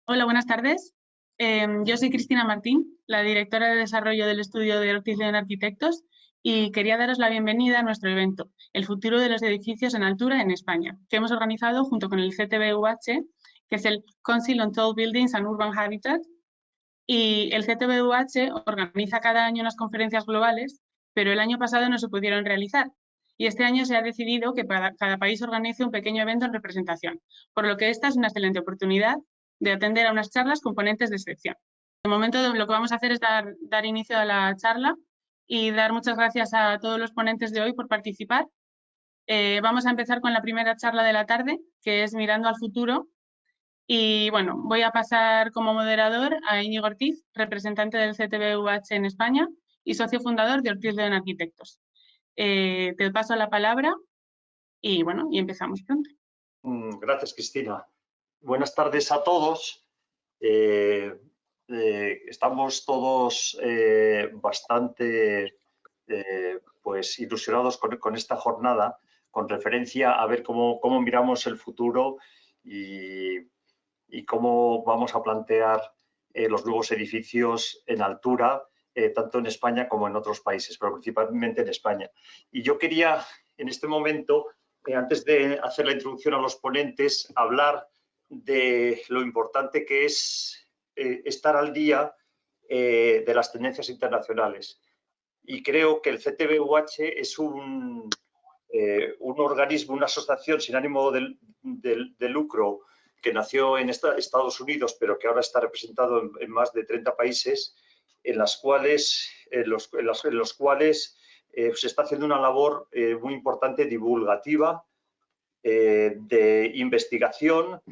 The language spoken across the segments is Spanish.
Hola, buenas tardes. Yo soy Cristina Martín, la directora de desarrollo del estudio de Ortiz León Arquitectos, y quería daros la bienvenida a nuestro evento, El futuro de los edificios en altura en España, que hemos organizado junto con el CTBUH, que es el Council on Tall Buildings and Urban Habitat. Y el CTBUH organiza cada año unas conferencias globales, pero el año pasado no se pudieron realizar. Y este año se ha decidido que cada país organice un pequeño evento en representación, por lo que esta es una excelente oportunidad de atender a unas charlas con ponentes de selección. De momento lo que vamos a hacer es dar inicio a la charla y dar muchas gracias a todos los ponentes de hoy por participar. Vamos a empezar con la primera charla de la tarde, que es Mirando al futuro. Y bueno, voy a pasar como moderador a Íñigo Ortiz, representante del CTBUH en España y socio fundador de Ortiz León Arquitectos. Te paso la palabra y bueno, y empezamos pronto. Gracias, Cristina. Buenas tardes a todos. Estamos todos bastante pues ilusionados con esta jornada, con referencia a ver cómo miramos el futuro y cómo vamos a plantear los nuevos edificios en altura, tanto en España como en otros países, pero principalmente en España. Y yo quería, en este momento, antes de hacer la introducción a los ponentes, hablar de lo importante que es estar al día de las tendencias internacionales. Y creo que el CTBUH es un organismo, una asociación sin ánimo de lucro que nació en Estados Unidos, pero que ahora está representado en más de 30 países, en los cuales se está haciendo una labor muy importante divulgativa, de investigación,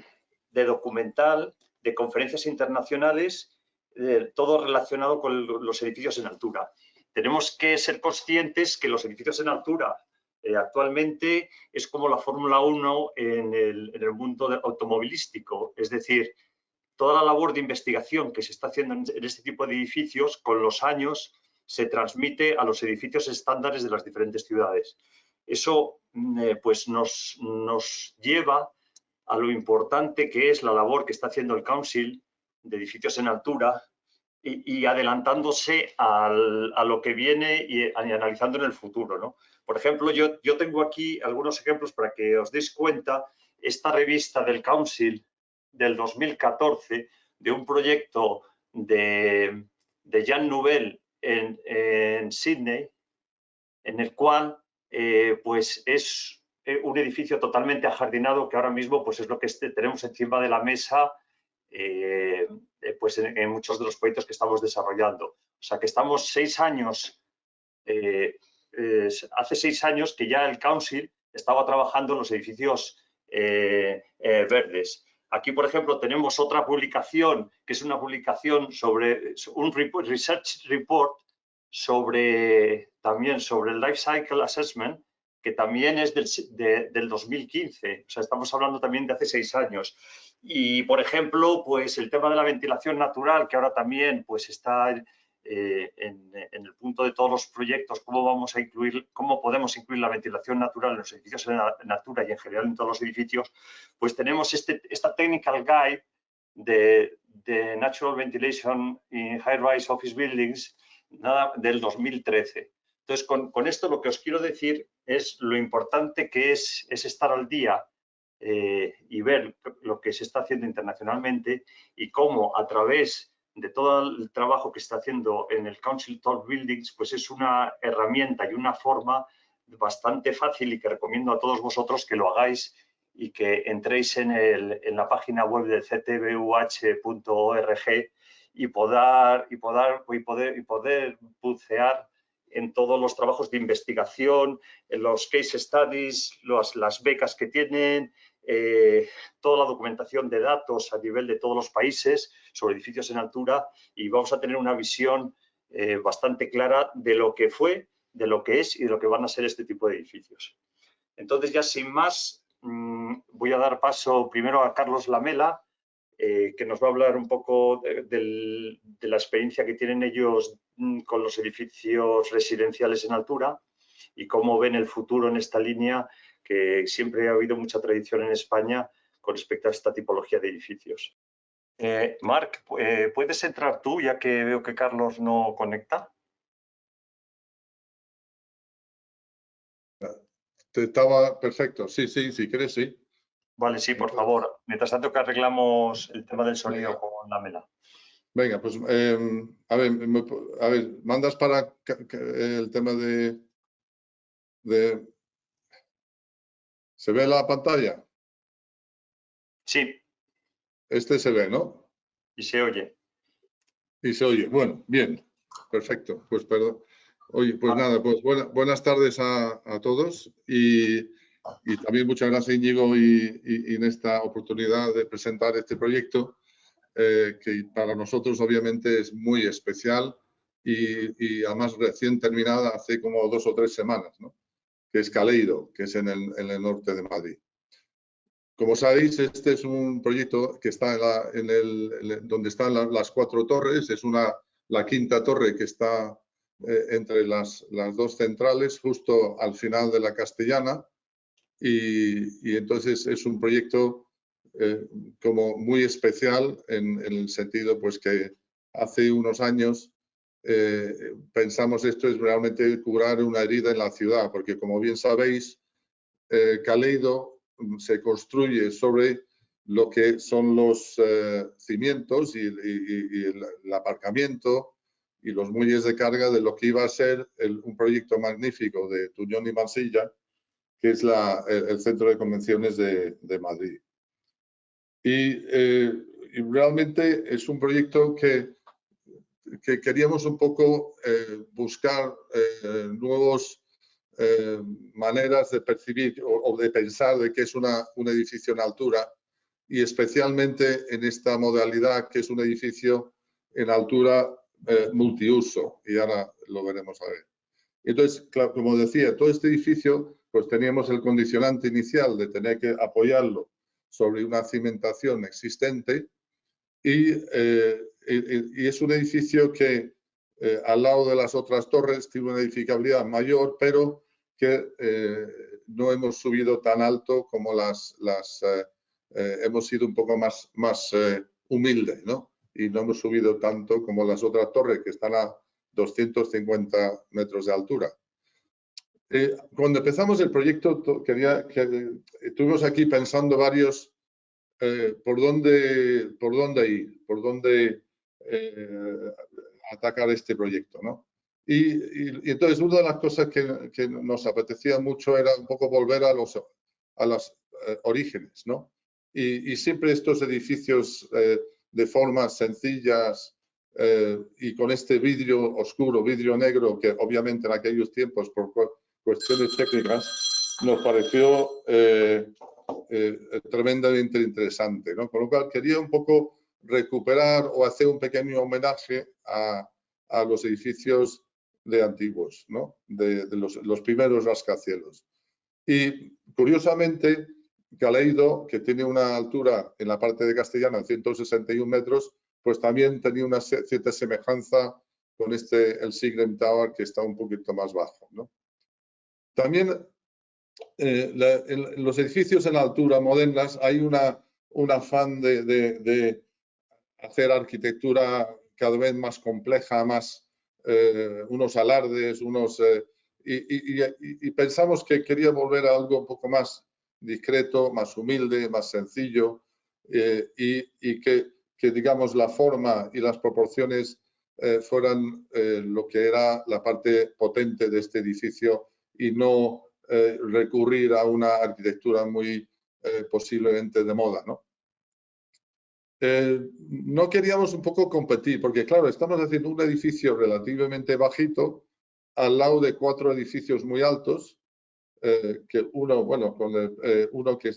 de documental, de conferencias internacionales, todo relacionado con los edificios en altura. Tenemos que ser conscientes que los edificios en altura actualmente es como la Fórmula 1 en el mundo automovilístico, es decir, toda la labor de investigación que se está haciendo en este tipo de edificios, con los años se transmite a los edificios estándares de las diferentes ciudades. Eso pues nos lleva a lo importante que es la labor que está haciendo el Council de edificios en altura y adelantándose a lo que viene y analizando en el futuro, ¿no? Por ejemplo, yo tengo aquí algunos ejemplos para que os deis cuenta. Esta revista del Council del 2014, de un proyecto de Jean Nouvel en Sydney, en el cual pues es un edificio totalmente ajardinado, que ahora mismo pues es lo que tenemos encima de la mesa pues en muchos de los proyectos que estamos desarrollando. O sea que estamos 6 años, hace 6 años que ya el Council estaba trabajando en los edificios verdes. Aquí, por ejemplo, tenemos otra publicación, que es una publicación sobre un research report también sobre el Life Cycle Assessment, que también es del 2015. O sea, estamos hablando también de hace 6 años. Y, por ejemplo, pues el tema de la ventilación natural, que ahora también pues está en el punto de todos los proyectos, cómo podemos incluir la ventilación natural en los edificios en altura y en general en todos los edificios, pues tenemos esta Technical Guide de Natural Ventilation in High-Rise Office Buildings, del 2013. Entonces, con esto lo que os quiero decir es lo importante que es estar al día y ver lo que se está haciendo internacionalmente y cómo a través de todo el trabajo que está haciendo en el Council Tall Buildings, pues es una herramienta y una forma bastante fácil y que recomiendo a todos vosotros que lo hagáis y que entréis en la página web de ctbuh.org y poder bucear en todos los trabajos de investigación, en los case studies, las becas que tienen, toda la documentación de datos a nivel de todos los países sobre edificios en altura, y vamos a tener una visión bastante clara de lo que fue, de lo que es y de lo que van a ser este tipo de edificios. Entonces, ya sin más, voy a dar paso primero a Carlos Lamela, que nos va a hablar un poco de la experiencia que tienen ellos con los edificios residenciales en altura y cómo ven el futuro en esta línea, que siempre ha habido mucha tradición en España con respecto a esta tipología de edificios. Marc, ¿puedes entrar tú, ya que veo que Carlos no conecta? Estaba perfecto. Sí, si quieres, sí. Vale, sí, por favor. Mientras tanto que arreglamos el tema del sonido con la mela. Venga, pues a ver, mandas para el tema de... ¿Se ve la pantalla? Sí. Este se ve, ¿no? Y se oye. Y se oye. Bueno, bien. Perfecto. Pues perdón. Oye, pues nada, pues buenas tardes a todos y también muchas gracias, Íñigo, y en esta oportunidad de presentar este proyecto que para nosotros obviamente es muy especial y además recién terminada hace como 2 o 3 semanas, ¿no? Que es Caleido, que es en el norte de Madrid. Como sabéis, este es un proyecto que está donde están las 4 torres, es la quinta torre que está entre las 2 centrales, justo al final de la Castellana, y entonces es un proyecto como muy especial en el sentido pues que hace unos años pensamos esto es realmente curar una herida en la ciudad, porque como bien sabéis, Caleido se construye sobre lo que son los cimientos y el aparcamiento y los muelles de carga de lo que iba a ser un proyecto magnífico de Tuñón y Mansilla, que es el Centro de Convenciones de Madrid. Y realmente es un proyecto que queríamos un poco buscar nuevas maneras de percibir o de pensar de qué es un edificio en altura y especialmente en esta modalidad que es un edificio en altura multiuso, y ahora lo veremos a ver. Entonces, claro, como decía, todo este edificio, pues teníamos el condicionante inicial de tener que apoyarlo sobre una cimentación existente y es un edificio que al lado de las otras torres tiene una edificabilidad mayor, pero que no hemos subido tan alto como hemos sido un poco más humildes, ¿no? Y no hemos subido tanto como las otras torres que están a 250 metros de altura. Cuando empezamos el proyecto, estuvimos aquí pensando varios por dónde ir, por dónde atacar este proyecto, ¿no? Y entonces una de las cosas que nos apetecía mucho era un poco volver a los orígenes, ¿no? Y siempre estos edificios de formas sencillas y con este vidrio oscuro, vidrio negro, que obviamente en aquellos tiempos por cuestiones técnicas nos pareció tremendamente interesante, ¿no? Con lo cual quería un poco recuperar o hacer un pequeño homenaje a los edificios de antiguos, ¿no? De los primeros rascacielos. Y curiosamente, Caleido, que tiene una altura en la parte de Castellana de 161 metros, pues también tenía una cierta semejanza con el Seagram Tower, que está un poquito más bajo, ¿no? También en los edificios en altura modernas hay un afán de hacer arquitectura cada vez más compleja, más unos alardes, y pensamos que quería volver a algo un poco más discreto, más humilde, más sencillo y que digamos la forma y las proporciones fueran lo que era la parte potente de este edificio y no recurrir a una arquitectura muy posiblemente de moda, ¿no? No queríamos un poco competir, porque claro, estamos haciendo un edificio relativamente bajito al lado de 4 edificios muy altos, que uno, bueno, uno que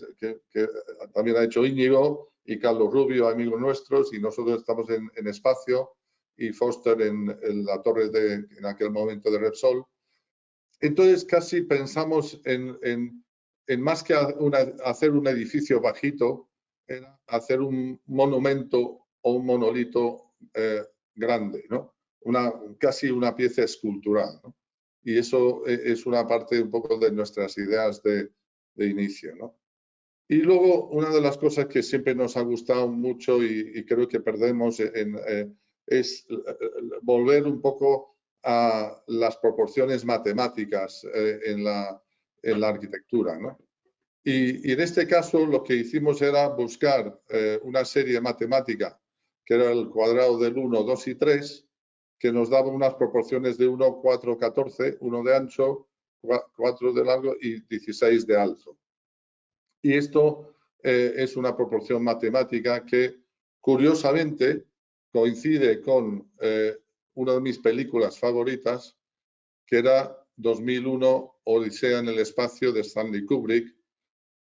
también ha hecho Íñigo y Carlos Rubio, amigos nuestros, y nosotros estamos en Espacio y Foster en la torre en aquel momento de Repsol. Entonces casi pensamos en más que hacer un edificio bajito, era hacer un monumento o un monolito grande, ¿no? Casi una pieza escultural, ¿no? Y eso es una parte un poco de nuestras ideas de inicio, ¿no? Y luego, una de las cosas que siempre nos ha gustado mucho y creo que perdemos es volver un poco a las proporciones matemáticas en la arquitectura, ¿no? Y en este caso lo que hicimos era buscar una serie matemática que era el cuadrado del 1, 2 y 3, que nos daba unas proporciones de 1, 4, 14, 1 de ancho, 4 de largo y 16 de alto. Y esto es una proporción matemática que, curiosamente, coincide con una de mis películas favoritas, que era 2001, Odisea en el espacio, de Stanley Kubrick,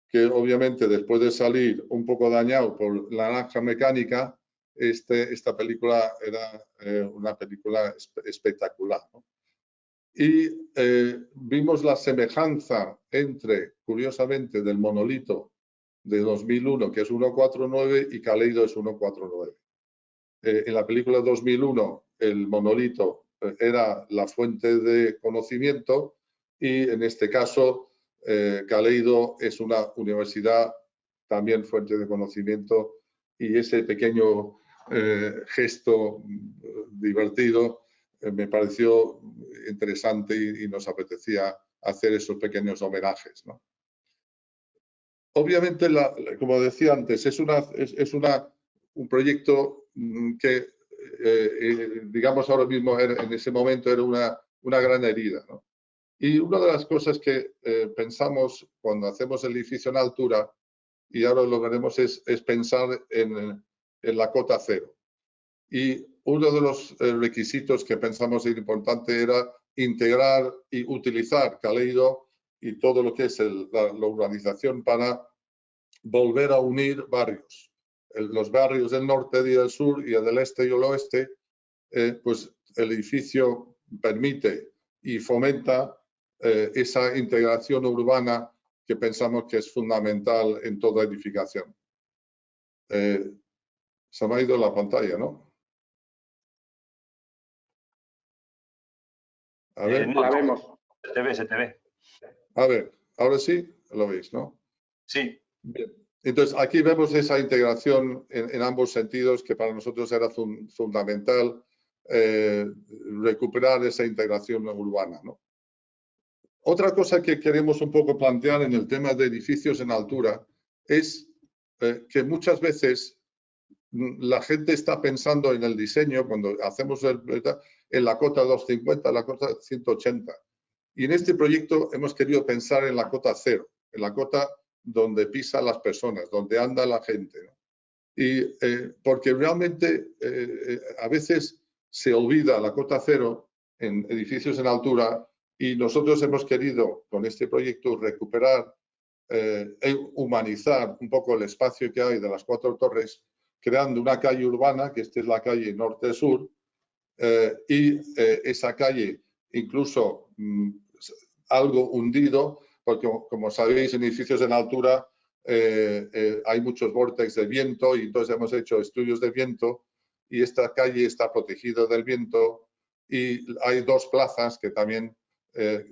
que obviamente después de salir un poco dañado por La Naranja Mecánica, esta película era una película espectacular, ¿no? Y vimos la semejanza entre, curiosamente, del monolito de 2001, que es 149, y Kaleido es 149. En la película 2001, el monolito era la fuente de conocimiento y en este caso, Kaleido es una universidad, también fuente de conocimiento, y ese pequeño gesto divertido me pareció interesante y nos apetecía hacer esos pequeños homenajes, ¿no? Obviamente, como decía antes, es un proyecto que, digamos, ahora mismo en ese momento era una gran herida, ¿no? Y una de las cosas que pensamos cuando hacemos el edificio en altura, y ahora lo veremos, es pensar en la cota cero. Y uno de los requisitos que pensamos era importante era integrar y utilizar Kaleido y todo lo que es la urbanización para volver a unir barrios. Los barrios del norte y del sur y el del este y el oeste, pues el edificio permite y fomenta esa integración urbana que pensamos que es fundamental en toda edificación. Se me ha ido la pantalla, ¿no? A ver. No, la vemos. se te ve. A ver, ahora sí lo veis, ¿no? Sí. Bien. Entonces, aquí vemos esa integración en ambos sentidos que para nosotros era fundamental recuperar esa integración urbana, ¿no? Otra cosa que queremos un poco plantear en el tema de edificios en altura es que muchas veces la gente está pensando en el diseño, cuando hacemos en la cota 250, la cota 180. Y en este proyecto hemos querido pensar en la cota cero, en la cota donde pisan las personas, donde anda la gente, ¿no? Y porque realmente a veces se olvida la cota cero en edificios en altura y nosotros hemos querido con este proyecto recuperar e humanizar un poco el espacio que hay de las 4 torres, creando una calle urbana, que esta es la calle norte-sur, y esa calle incluso algo hundido, porque como sabéis, en edificios en altura hay muchos vórtices de viento y entonces hemos hecho estudios de viento y esta calle está protegida del viento y hay 2 plazas que también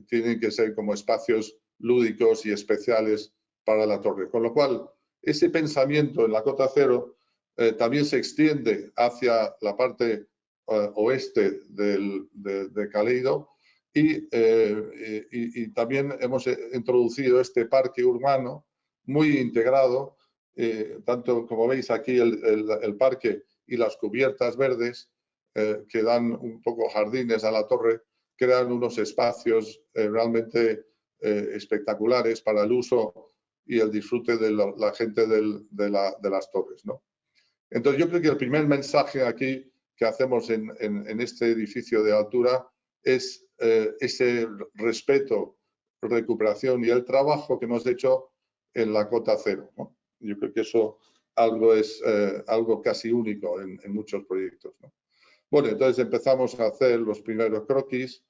tienen que ser como espacios lúdicos y especiales para la torre. Con lo cual, ese pensamiento en la cota cero también se extiende hacia la parte oeste de Kaleido y también hemos introducido este parque urbano muy integrado, tanto como veis aquí el parque y las cubiertas verdes que dan un poco jardines a la torre, crean unos espacios realmente espectaculares para el uso y el disfrute de la gente de las torres, ¿no? Entonces yo creo que el primer mensaje aquí que hacemos en este edificio de altura es ese respeto, recuperación y el trabajo que hemos hecho en la cota cero, ¿no? Yo creo que eso es algo casi único en muchos proyectos, ¿no? Bueno, entonces empezamos a hacer los primeros croquis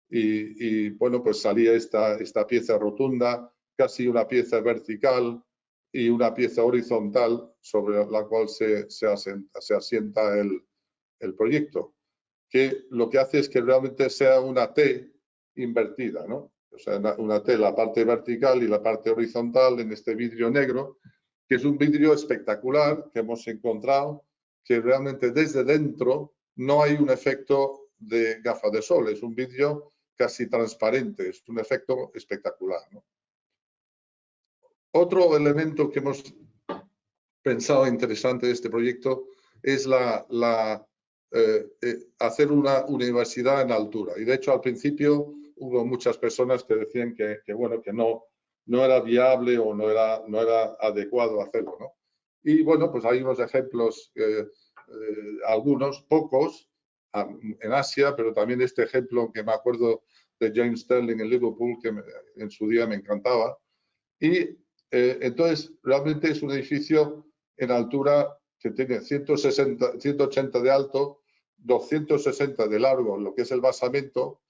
y bueno, pues salía esta pieza rotunda, casi una pieza vertical y una pieza horizontal sobre la cual se asienta el proyecto, que lo que hace es que realmente sea una T invertida, ¿no? O sea, una T, la parte vertical y la parte horizontal en este vidrio negro, que es un vidrio espectacular que hemos encontrado, que realmente desde dentro no hay un efecto de gafa de sol, es un vidrio casi transparente, es un efecto espectacular, ¿no? Otro elemento que hemos pensado interesante de este proyecto es hacer una universidad en altura. Y de hecho al principio hubo muchas personas que decían que no era viable o no era adecuado hacerlo, ¿no? Y bueno, pues hay unos ejemplos, algunos, pocos, en Asia, pero también este ejemplo que me acuerdo de James Sterling en Liverpool, que en su día me encantaba. Y entonces realmente es un edificio en altura que tiene 180 de alto, 260 de largo, lo que es el basamento,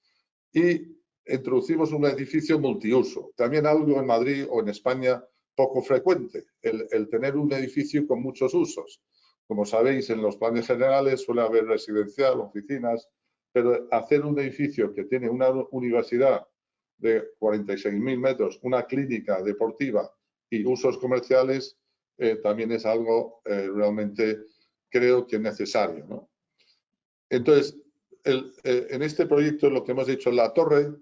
y introducimos un edificio multiuso. También algo en Madrid o en España poco frecuente, el tener un edificio con muchos usos. Como sabéis, en los planes generales suele haber residencial, oficinas, pero hacer un edificio que tiene una universidad de 46.000 metros, una clínica deportiva y usos comerciales, también es algo realmente, creo que necesario, ¿no? Entonces, en este proyecto lo que hemos hecho, la torre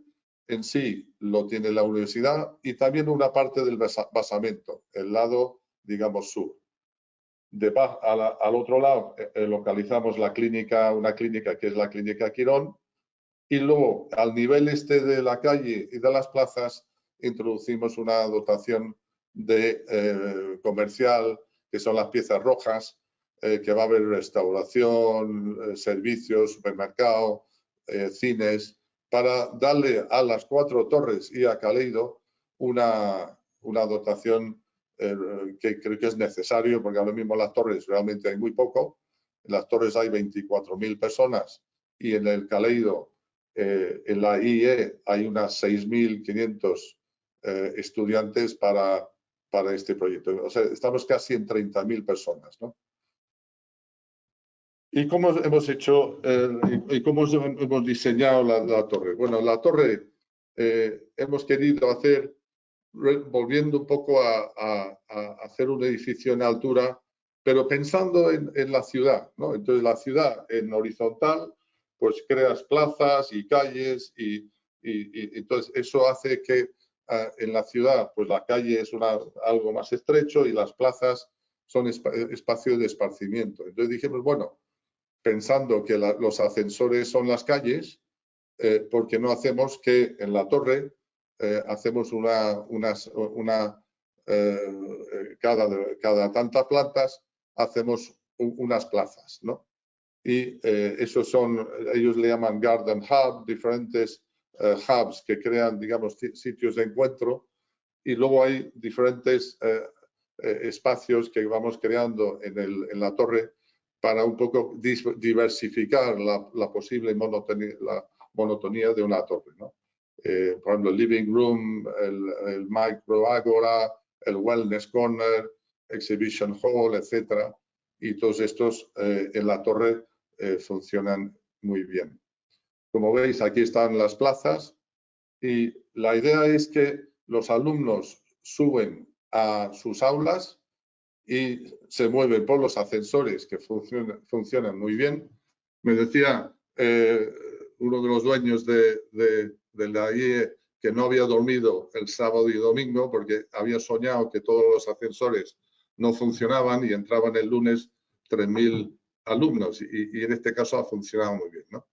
en sí lo tiene la universidad y también una parte del basamento, el lado, digamos, sur. Al otro lado localizamos la clínica, una clínica que es la Clínica Quirón, y luego al nivel este de la calle y de las plazas introducimos una dotación de comercial, que son las piezas rojas, que va a haber restauración, servicios, supermercado, cines, para darle a las 4 torres y a Caleido una dotación que creo que es necesario, porque ahora mismo las torres realmente hay muy poco. En las torres hay 24.000 personas y en el Caleido, en la IE, hay unas 6.500 estudiantes para este proyecto. O sea, estamos casi en 30.000 personas, ¿no? ¿Y cómo hemos hecho y cómo hemos diseñado la torre? Bueno, la torre hemos querido hacer, volviendo un poco a hacer un edificio en altura, pero pensando en la ciudad, ¿no? Entonces, la ciudad en horizontal, pues creas plazas y calles y entonces eso hace que en la ciudad, pues la calle es algo más estrecho y las plazas son espacios de esparcimiento. Entonces dijimos, bueno, pensando que los ascensores son las calles, ¿por qué no hacemos que en la torre hacemos cada tantas plantas hacemos unas plazas, ¿no? Y ellos le llaman Garden Hub, diferentes hubs que crean, digamos, sitios de encuentro, y luego hay diferentes espacios que vamos creando en la torre para un poco diversificar la posible monotonía de una torre, ¿no? Por ejemplo, el living room, el micro agora, el wellness corner, exhibition hall, etcétera. Y todos estos en la torre funcionan muy bien. Como veis, aquí están las plazas y la idea es que los alumnos suben a sus aulas y se mueven por los ascensores que funcionan muy bien. Me decía uno de los dueños de la IE que no había dormido el sábado y domingo porque había soñado que todos los ascensores no funcionaban y entraban el lunes 3.000 alumnos y en este caso ha funcionado muy bien, ¿no?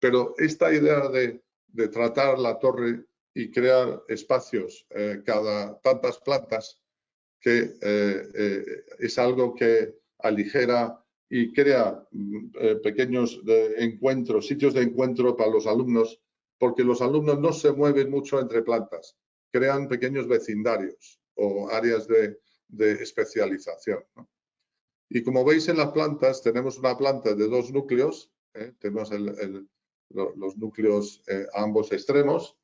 Pero esta idea de tratar la torre y crear espacios cada tantas plantas, que es algo que aligera y crea pequeños encuentros, sitios de encuentro para los alumnos, porque los alumnos no se mueven mucho entre plantas, crean pequeños vecindarios o áreas de especialización, ¿no? Y como veis en las plantas, tenemos una planta de 2 núcleos, tenemos los núcleos a ambos extremos,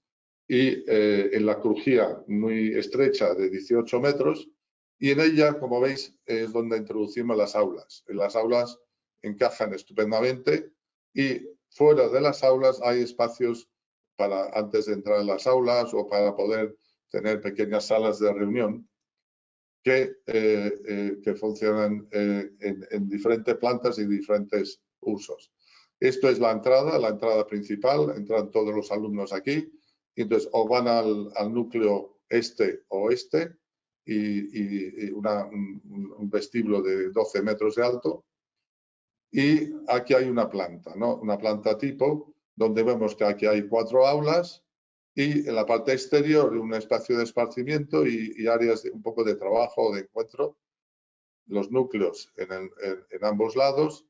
y en la crujía muy estrecha de 18 metros, y en ella, como veis, es donde introducimos las aulas. Las aulas encajan estupendamente y fuera de las aulas hay espacios para antes de entrar en las aulas o para poder tener pequeñas salas de reunión que funcionan en diferentes plantas y diferentes usos. Esto es la entrada principal, entran todos los alumnos aquí, y entonces o van al núcleo este o oeste y un vestíbulo de 12 metros de alto. Y aquí hay una planta, ¿no? Una planta tipo, donde vemos que aquí hay 4 aulas y en la parte exterior un espacio de esparcimiento y áreas de un poco de trabajo o de encuentro, los núcleos en ambos lados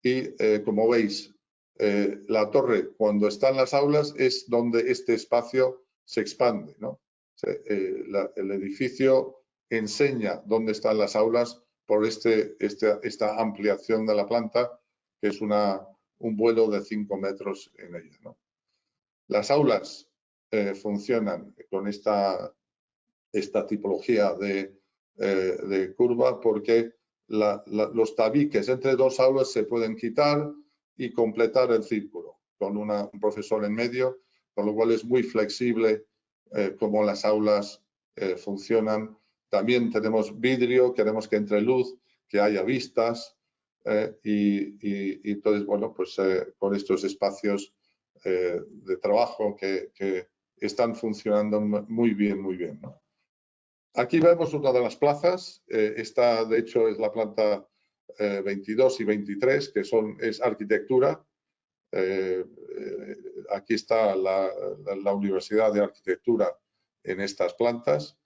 y como veis, la torre cuando está en las aulas es donde este espacio se expande, ¿no? El edificio enseña dónde están las aulas por esta ampliación de la planta, que es un vuelo de 5 metros en ella, ¿no? Las aulas funcionan con esta tipología de curva porque los tabiques entre 2 aulas se pueden quitar y completar el círculo con un profesor en medio, con lo cual es muy flexible cómo las aulas funcionan. También tenemos vidrio, queremos que entre luz, que haya vistas y entonces, bueno, pues con estos espacios de trabajo que están funcionando muy bien, ¿no? Aquí vemos una de las plazas. Esta, de hecho, es la planta 22 y 23, que es arquitectura. Aquí está la Universidad de Arquitectura en estas plantas.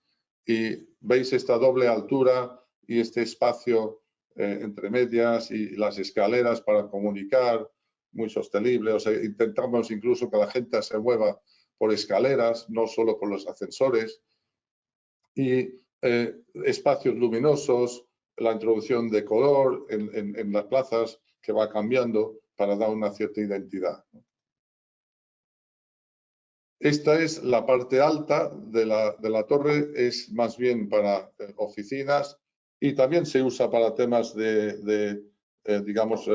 Y veis esta doble altura y este espacio entre medias y las escaleras para comunicar, muy sostenible. O sea, intentamos incluso que la gente se mueva por escaleras, no solo por los ascensores. Y espacios luminosos, la introducción de color en las plazas que va cambiando para dar una cierta identidad. Esta es la parte alta de la torre, es más bien para oficinas y también se usa para temas digamos,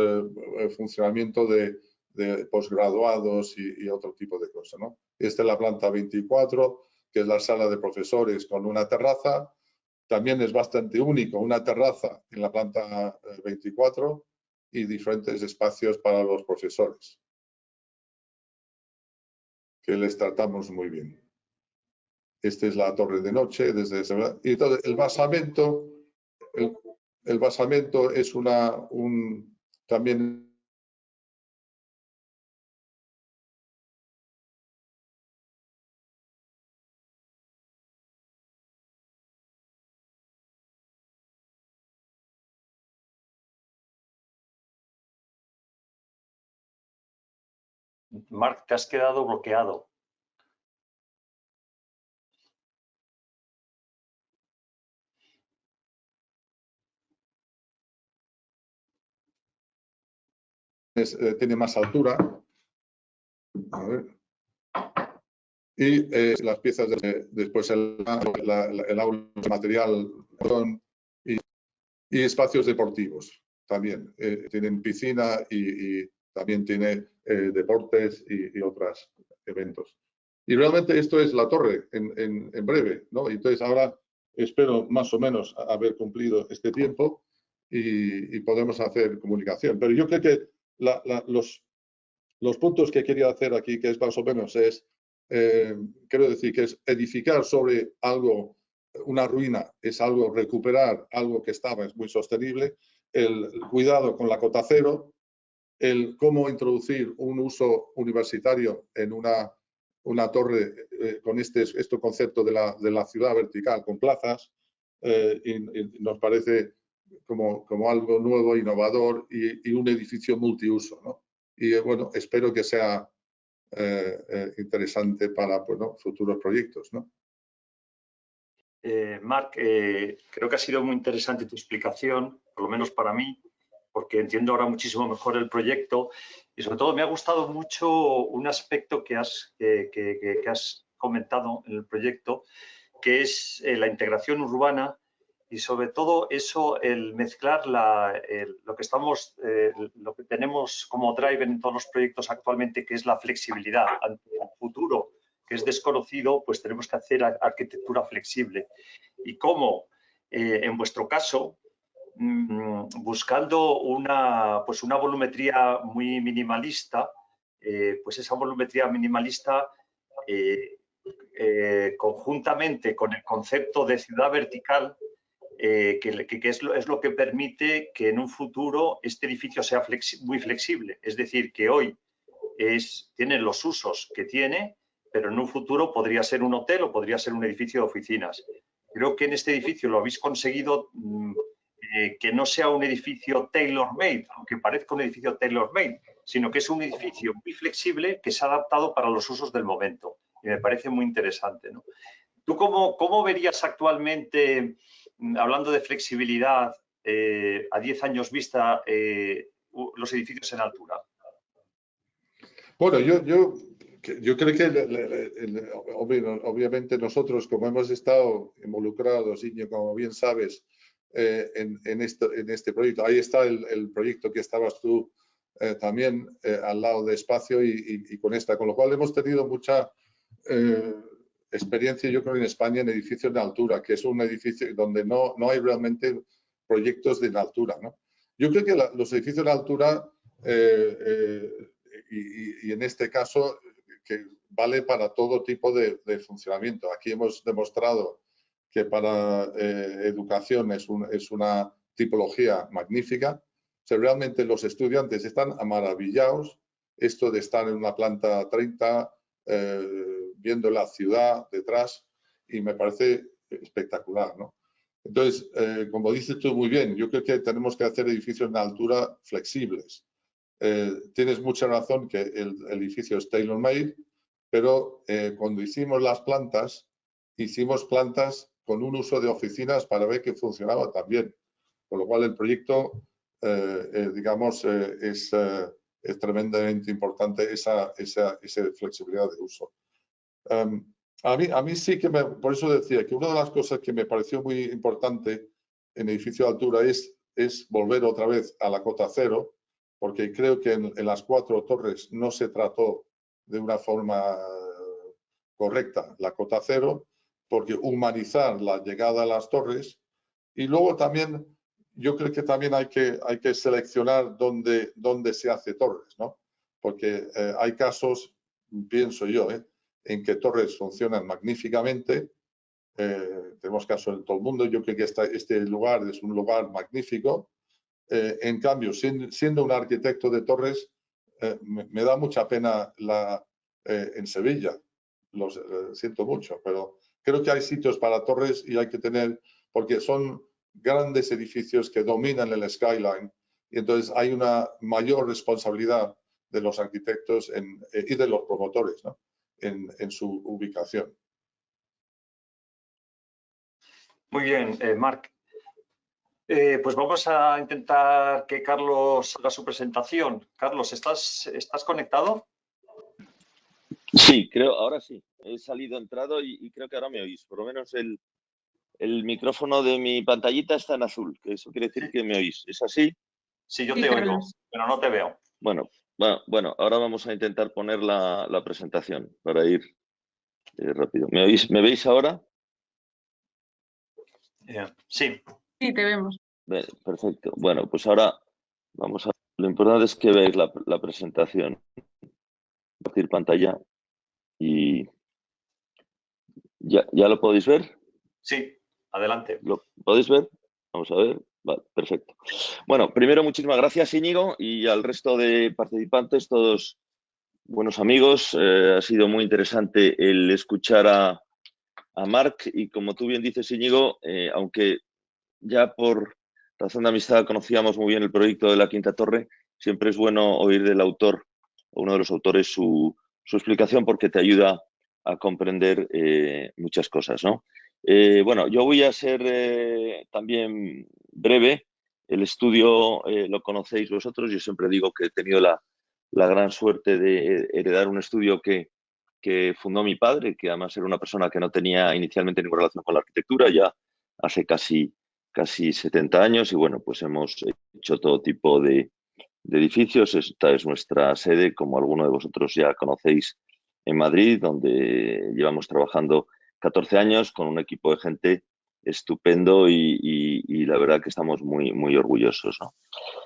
funcionamiento de posgraduados y otro tipo de cosas, ¿no? Esta es la planta 24, que es la sala de profesores con una terraza. También es bastante único, una terraza en la planta 24 y diferentes espacios para los profesores, que les tratamos muy bien. Esta es la torre de noche. Y entonces el basamento es también Marc, te has quedado bloqueado. tiene más altura. A ver. Y las piezas después el aula de material y espacios deportivos también. Tienen piscina y también tiene deportes y otros eventos. Y realmente esto es la torre en breve, ¿no? Entonces ahora espero más o menos haber cumplido este tiempo y podemos hacer comunicación. Pero yo creo que los puntos que quería hacer aquí, que es más o menos, quiero decir que es edificar sobre algo, una ruina, es algo, recuperar algo que estaba, es muy sostenible, el cuidado con la cota cero, el cómo introducir un uso universitario en una torre con este concepto de la ciudad vertical, con plazas, y nos parece como algo nuevo, innovador y un edificio multiuso, ¿no? Y bueno, espero que sea interesante para futuros proyectos, ¿no? Marc, creo que ha sido muy interesante tu explicación, por lo menos para mí, porque entiendo ahora muchísimo mejor el proyecto y sobre todo me ha gustado mucho un aspecto que has comentado en el proyecto, que es la integración urbana y sobre todo eso, el mezclar lo que tenemos como driver en todos los proyectos actualmente, que es la flexibilidad ante el futuro futuro que es desconocido, pues tenemos que hacer arquitectura flexible. Y cómo, en vuestro caso, buscando una volumetría muy minimalista, pues esa volumetría minimalista conjuntamente con el concepto de ciudad vertical, que es lo que permite que en un futuro este edificio sea muy flexible. Es decir, que hoy tiene los usos que tiene, pero en un futuro podría ser un hotel o podría ser un edificio de oficinas. Creo que en este edificio lo habéis conseguido que no sea un edificio tailor-made, aunque parezca un edificio tailor-made, sino que es un edificio muy flexible que se ha adaptado para los usos del momento. Y me parece muy interesante, ¿no? ¿Tú cómo verías actualmente, hablando de flexibilidad, a 10 años vista, los edificios en altura? Bueno, yo creo que obviamente nosotros, como hemos estado involucrados, Íñigo, como bien sabes, en este proyecto, ahí está el proyecto que estabas tú también al lado de Espacio y con lo cual hemos tenido mucha experiencia, yo creo, en España en edificios de altura, que es un edificio donde no hay realmente proyectos de altura, ¿no? Yo creo que los edificios de altura y en este caso que vale para todo tipo de funcionamiento. Aquí hemos demostrado que para educación es una tipología magnífica. O sea, realmente los estudiantes están maravillados esto de estar en una planta 30 viendo la ciudad detrás y me parece espectacular, ¿no? Entonces, como dices tú muy bien, yo creo que tenemos que hacer edificios en altura flexibles. Tienes mucha razón que el edificio es tailor-made, pero cuando hicimos las plantas, hicimos plantas con un uso de oficinas para ver que funcionaba también. Con lo cual el proyecto, digamos, es tremendamente importante esa flexibilidad de uso. A mí sí que por eso decía que una de las cosas que me pareció muy importante en edificio de altura es volver otra vez a la cota cero, porque creo que en las 4 torres no se trató de una forma correcta la cota cero, porque humanizar la llegada a las torres y luego también yo creo que también hay que seleccionar dónde se hace torres, ¿no? Porque hay casos, pienso yo, en que torres funcionan magníficamente. Tenemos casos en todo el mundo. Yo creo que este lugar es un lugar magnífico. En cambio, siendo un arquitecto de torres, me da mucha pena en Sevilla. Siento mucho, pero creo que hay sitios para torres y hay que tener, porque son grandes edificios que dominan el skyline y entonces hay una mayor responsabilidad de los arquitectos y de los promotores, ¿no? en su ubicación. Muy bien, Marc. Pues vamos a intentar que Carlos haga su presentación. Carlos, ¿estás conectado? Sí, ahora sí. He entrado y creo que ahora me oís. Por lo menos el micrófono de mi pantallita está en azul, que eso quiere decir que me oís. ¿Es así? Sí, yo te oigo, pero no te veo. Bueno, ahora vamos a intentar poner la presentación para ir rápido. ¿Me oís? ¿Me veis ahora? Sí. Sí, te vemos. Perfecto. Bueno, pues ahora vamos a... Lo importante es que veáis la presentación. Compartir pantalla y... ¿Ya lo podéis ver? Sí, adelante. ¿Lo podéis ver? Vamos a ver. Vale, perfecto. Bueno, primero muchísimas gracias, Íñigo, y al resto de participantes, todos buenos amigos. Ha sido muy interesante el escuchar a Marc y como tú bien dices, Íñigo, aunque ya por razón de amistad conocíamos muy bien el proyecto de la Quinta Torre, siempre es bueno oír del autor o uno de los autores su explicación porque te ayuda a comprender muchas cosas, ¿no? Bueno, yo voy a ser también breve. El estudio lo conocéis vosotros. Yo siempre digo que he tenido la gran suerte de heredar un estudio que fundó mi padre, que además era una persona que no tenía inicialmente ninguna relación con la arquitectura, ya hace casi 70 años y bueno, pues hemos hecho todo tipo de edificios. Esta es nuestra sede, como alguno de vosotros ya conocéis, en Madrid, donde llevamos trabajando 14 años con un equipo de gente estupendo y la verdad que estamos muy, muy orgullosos, ¿no?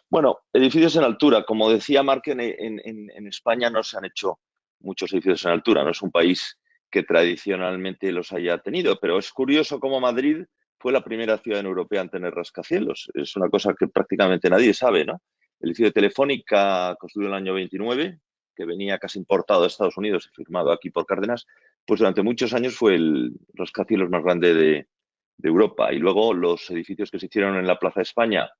Bueno, edificios en altura. Como decía Marc, en España no se han hecho muchos edificios en altura. No es un país que tradicionalmente los haya tenido, pero es curioso cómo Madrid fue la primera ciudad europea en tener rascacielos. Es una cosa que prácticamente nadie sabe, ¿no? El edificio de Telefónica, construido en el año 29, que venía casi importado de Estados Unidos y firmado aquí por Cárdenas, pues durante muchos años fue el rascacielos más grande de Europa. Y luego los edificios que se hicieron en la Plaza de España,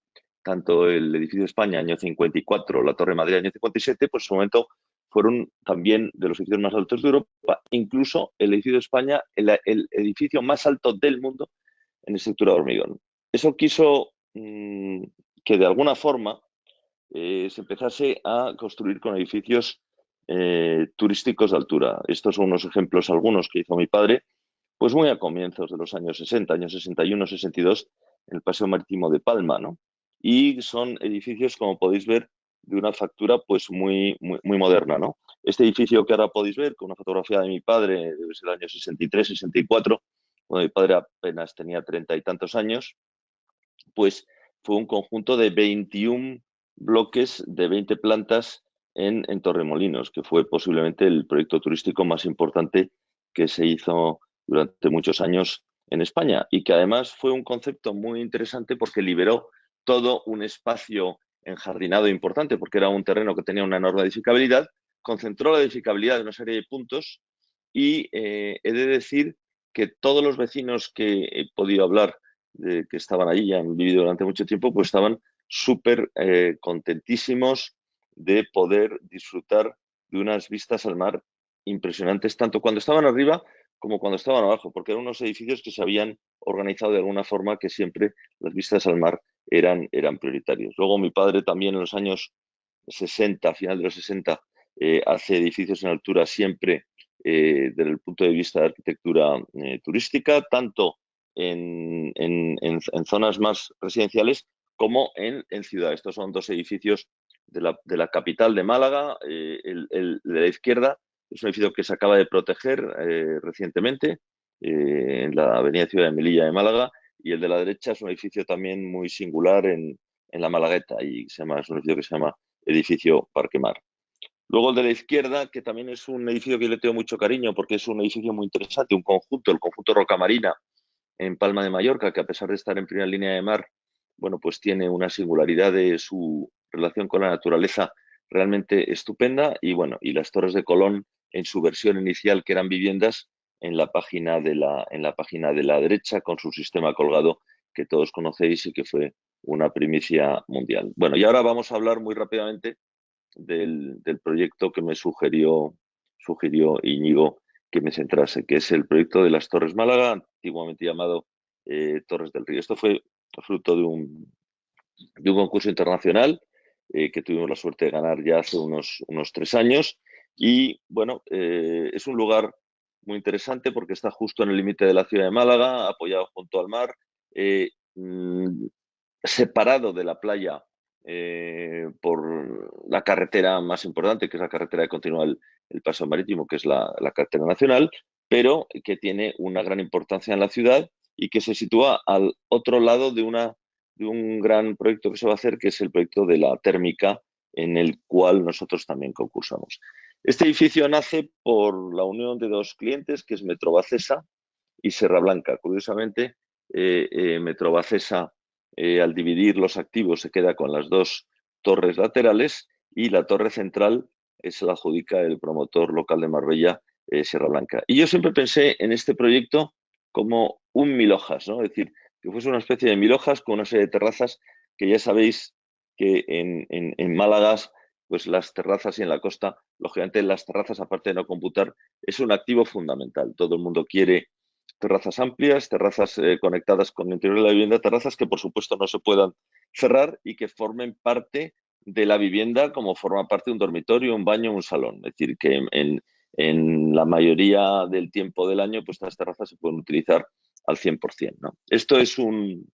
tanto el edificio de España, año 54, la Torre Madrid, año 57, pues en su momento fueron también de los edificios más altos de Europa, incluso el edificio de España, el edificio más alto del mundo en estructura de hormigón. Eso quiso que de alguna forma se empezase a construir con edificios turísticos de altura. Estos son unos ejemplos, algunos que hizo mi padre, pues muy a comienzos de los años 60, años 61, 62, en el Paseo Marítimo de Palma, ¿no? Y son edificios, como podéis ver, de una factura pues muy, muy, muy moderna, ¿no? Este edificio que ahora podéis ver, con una fotografía de mi padre, debe ser el año 63, 64, cuando mi padre apenas tenía 30 y tantos años, pues fue un conjunto de 21 bloques de 20 plantas en Torremolinos, que fue posiblemente el proyecto turístico más importante que se hizo durante muchos años en España y que además fue un concepto muy interesante porque liberó todo un espacio enjardinado importante, porque era un terreno que tenía una enorme edificabilidad, concentró la edificabilidad de una serie de puntos y he de decir que todos los vecinos que he podido hablar que estaban allí, ya han vivido durante mucho tiempo, pues estaban súper contentísimos de poder disfrutar de unas vistas al mar impresionantes, tanto cuando estaban arriba como cuando estaban abajo, porque eran unos edificios que se habían organizado de alguna forma que siempre las vistas al mar eran prioritarios. Luego mi padre también en los años 60, final de los 60, hace edificios en altura siempre desde el punto de vista de arquitectura turística, tanto en zonas más residenciales como en ciudades. Estos son dos edificios de la capital de Málaga. El de la izquierda es un edificio que se acaba de proteger recientemente en la avenida Ciudad de Melilla de Málaga, y el de la derecha es un edificio también muy singular en la Malagueta, y es un edificio que se llama Edificio Parque Mar. Luego el de la izquierda, que también es un edificio que yo le tengo mucho cariño porque es un edificio muy interesante, un conjunto, el conjunto Rocamarina en Palma de Mallorca, que a pesar de estar en primera línea de mar, bueno, pues tiene una singularidad de su relación con la naturaleza realmente estupenda, y bueno, y las Torres de Colón en su versión inicial, que eran viviendas, en la página de la derecha, con su sistema colgado que todos conocéis y que fue una primicia mundial. Bueno, y ahora vamos a hablar muy rápidamente del proyecto que me sugirió Íñigo que me centrase, que es el proyecto de las Torres Málaga, antiguamente llamado Torres del Río. Esto fue fruto de un concurso internacional que tuvimos la suerte de ganar ya hace unos 3 años. Y bueno, es un lugar muy interesante porque está justo en el límite de la ciudad de Málaga, apoyado junto al mar, separado de la playa por la carretera más importante, que es la carretera que continúa el Paseo Marítimo, que es la carretera nacional, pero que tiene una gran importancia en la ciudad y que se sitúa al otro lado de un gran proyecto que se va a hacer, que es el proyecto de la térmica, en el cual nosotros también concursamos. Este edificio nace por la unión de dos clientes, que es Metrobacesa y Serra Blanca. Curiosamente, Metrobacesa, al dividir los activos, se queda con las dos torres laterales, y la torre central se la adjudica el promotor local de Marbella, Serra Blanca. Y yo siempre pensé en este proyecto como un mil hojas, ¿no? Es decir, que fuese una especie de mil hojas con una serie de terrazas, que ya sabéis que en Málaga, pues las terrazas, y en la costa, lógicamente las terrazas, aparte de no computar, es un activo fundamental. Todo el mundo quiere terrazas amplias, terrazas conectadas con el interior de la vivienda, terrazas que por supuesto no se puedan cerrar y que formen parte de la vivienda como forma parte de un dormitorio, un baño, un salón. Es decir, que en la mayoría del tiempo del año, pues estas terrazas se pueden utilizar al 100%, ¿no? Esto es un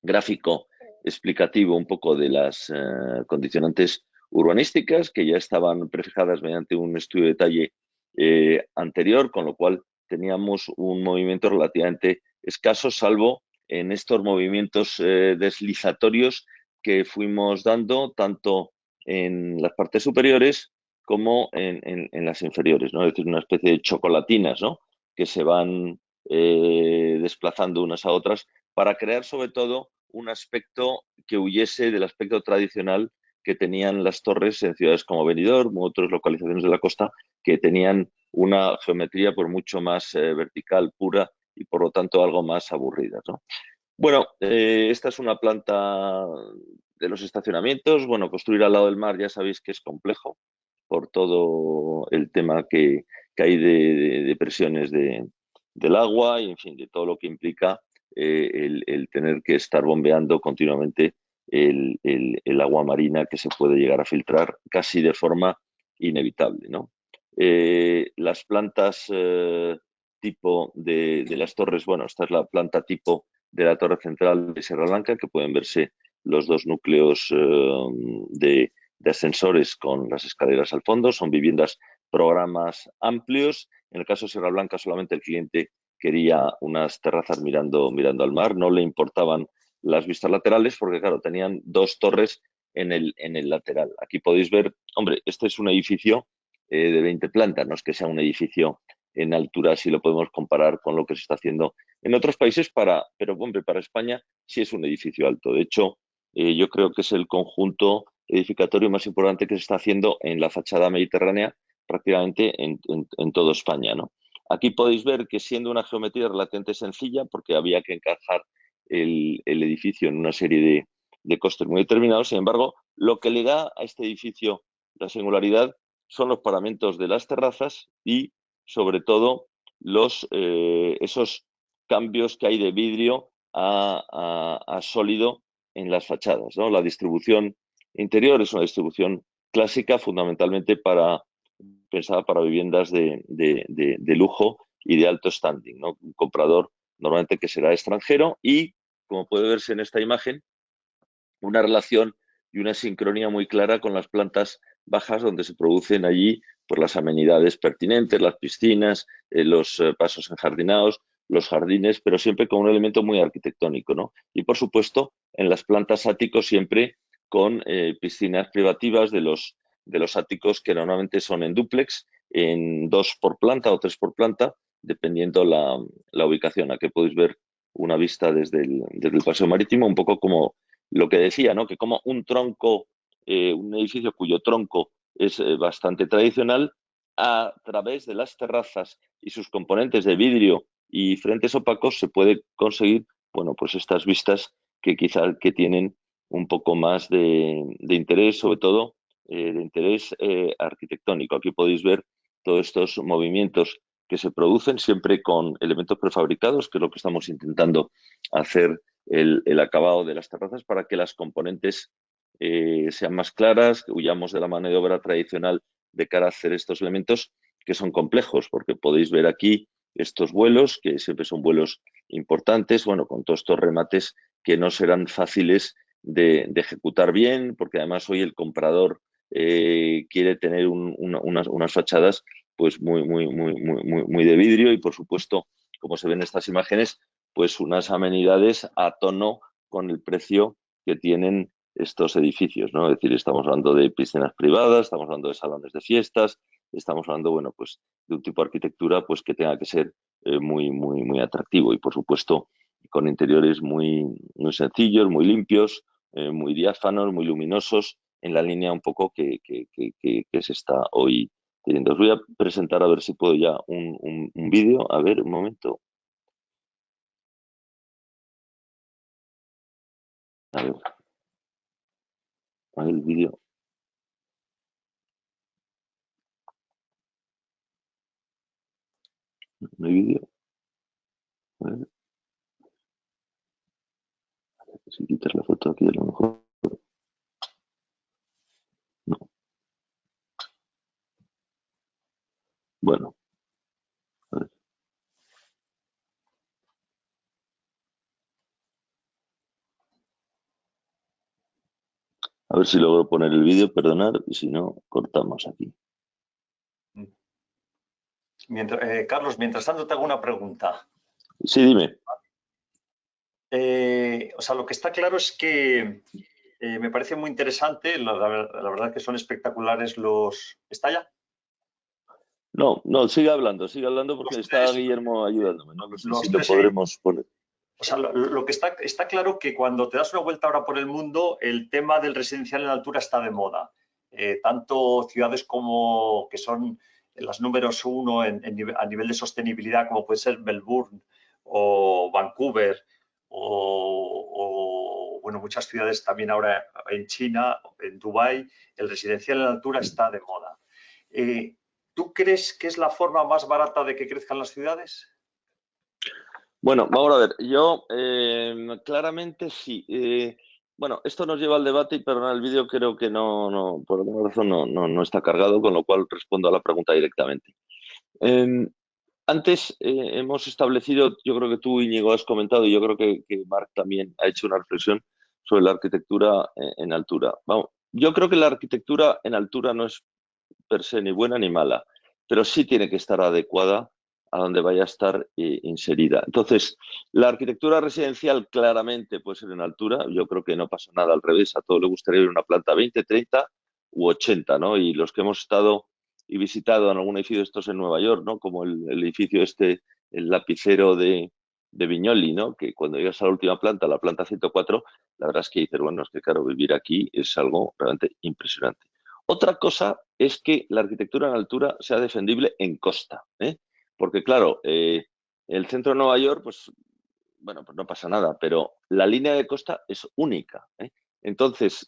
gráfico explicativo un poco de las condicionantes urbanísticas que ya estaban prefijadas mediante un estudio de detalle anterior, con lo cual teníamos un movimiento relativamente escaso, salvo en estos movimientos deslizatorios que fuimos dando tanto en las partes superiores como en las inferiores, ¿no? Es decir, una especie de chocolatinas, ¿no? Que se van desplazando unas a otras para crear sobre todo un aspecto que huyese del aspecto tradicional que tenían las torres en ciudades como Benidorm u otras localizaciones de la costa que tenían una geometría pues, mucho más vertical, pura y por lo tanto algo más aburrida, ¿no? Bueno, esta es una planta de los estacionamientos. Bueno, construir al lado del mar ya sabéis que es complejo por todo el tema que hay de presiones del agua y, en fin, de todo lo que implica el tener que estar bombeando continuamente el agua marina que se puede llegar a filtrar casi de forma inevitable, ¿no? Las plantas tipo de las torres, bueno, esta es la planta tipo de la torre central de Sierra Blanca, que pueden verse los dos núcleos de ascensores con las escaleras al fondo. Son viviendas, programas amplios. En el caso de Sierra Blanca, solamente el cliente quería unas terrazas mirando al mar. No le importaban las vistas laterales porque, claro, tenían dos torres en el lateral. Aquí podéis ver, hombre, este es un edificio de 20 plantas, no es que sea un edificio en altura si lo podemos comparar con lo que se está haciendo en otros países, pero hombre, para España sí es un edificio alto. De hecho, yo creo que es el conjunto edificatorio más importante que se está haciendo en la fachada mediterránea prácticamente en toda España, ¿no? Aquí podéis ver que siendo una geometría relativamente sencilla, porque había que encajar el edificio en una serie de costes muy determinados, sin embargo, lo que le da a este edificio la singularidad son los paramentos de las terrazas y, sobre todo, esos cambios que hay de vidrio a sólido en las fachadas, ¿no? La distribución interior es una distribución clásica, fundamentalmente pensada para viviendas de lujo y de alto standing, ¿no? Un comprador normalmente que será extranjero y, como puede verse en esta imagen, una relación y una sincronía muy clara con las plantas bajas donde se producen allí pues, las amenidades pertinentes, las piscinas, los pasos enjardinados, los jardines, pero siempre con un elemento muy arquitectónico, ¿no? Y por supuesto, en las plantas áticos siempre con piscinas privativas de los áticos que normalmente son en dúplex, en 2 por planta o 3 por planta, dependiendo la ubicación. Aquí podéis ver una vista desde el paseo marítimo, un poco como lo que decía, ¿no? Que como un tronco, un edificio cuyo tronco es bastante tradicional, a través de las terrazas y sus componentes de vidrio y frentes opacos se puede conseguir, bueno, pues estas vistas que quizá que tienen un poco más de interés, sobre todo de interés arquitectónico. Aquí podéis ver todos estos movimientos que se producen siempre con elementos prefabricados, que es lo que estamos intentando hacer el acabado de las terrazas para que las componentes sean más claras, que huyamos de la mano de obra tradicional de cara a hacer estos elementos que son complejos, porque podéis ver aquí estos vuelos, que siempre son vuelos importantes, bueno, con todos estos remates que no serán fáciles de ejecutar bien, porque además hoy el comprador quiere tener unas fachadas pues muy de vidrio y, por supuesto, como se ven en estas imágenes, pues unas amenidades a tono con el precio que tienen estos edificios, ¿no? Es decir, estamos hablando de piscinas privadas, estamos hablando de salones de fiestas, estamos hablando, bueno, pues de un tipo de arquitectura pues que tenga que ser muy atractivo y, por supuesto, con interiores muy sencillos, muy limpios, muy diáfanos, muy luminosos, en la línea un poco que se está hoy teniendo. Os voy a presentar a ver si puedo ya un vídeo. A ver, un momento. A ver el vídeo. No hay vídeo. A ver. Si quitas la foto aquí, a lo mejor. No. Bueno. A ver. A ver si logro poner el vídeo, perdonad, y si no, cortamos aquí. Carlos, mientras tanto te hago una pregunta. Sí, dime. O sea, lo que está claro es que me parece muy interesante, la verdad que son espectaculares los... ¿Está ya? No, sigue hablando porque está Guillermo ayudándome. No lo sé si lo tres, podremos poner. O sea, lo que está claro que cuando te das una vuelta ahora por el mundo, el tema del residencial en altura está de moda. Tanto ciudades como que son las números uno a nivel de sostenibilidad, como puede ser Melbourne o Vancouver, o bueno, muchas ciudades también ahora en China, en Dubái, el residencial en altura está de moda. ¿Tú crees que es la forma más barata de que crezcan las ciudades? Bueno, vamos a ver. Yo claramente sí. Bueno, esto nos lleva al debate y perdona el vídeo, creo que por alguna razón no está cargado, con lo cual respondo a la pregunta directamente. Antes hemos establecido, yo creo que tú, Íñigo, has comentado, y yo creo que Marc también ha hecho una reflexión sobre la arquitectura en altura. Vamos, yo creo que la arquitectura en altura no es per se ni buena ni mala, pero sí tiene que estar adecuada a donde vaya a estar inserida. Entonces, la arquitectura residencial claramente puede ser en altura, yo creo que no pasa nada, al revés, a todos les gustaría ir a una planta 20, 30 u 80, ¿no? Y los que hemos estado y visitado en algún edificio de estos en Nueva York, ¿no? Como el edificio este, el lapicero de Viñoli, ¿no? Que cuando llegas a la última planta, la planta 104, la verdad es que dices, bueno, es que claro, vivir aquí es algo realmente impresionante. Otra cosa es que la arquitectura en altura sea defendible en costa, ¿eh? Porque claro, el centro de Nueva York, pues bueno, pues no pasa nada, pero la línea de costa es única, ¿eh? Entonces,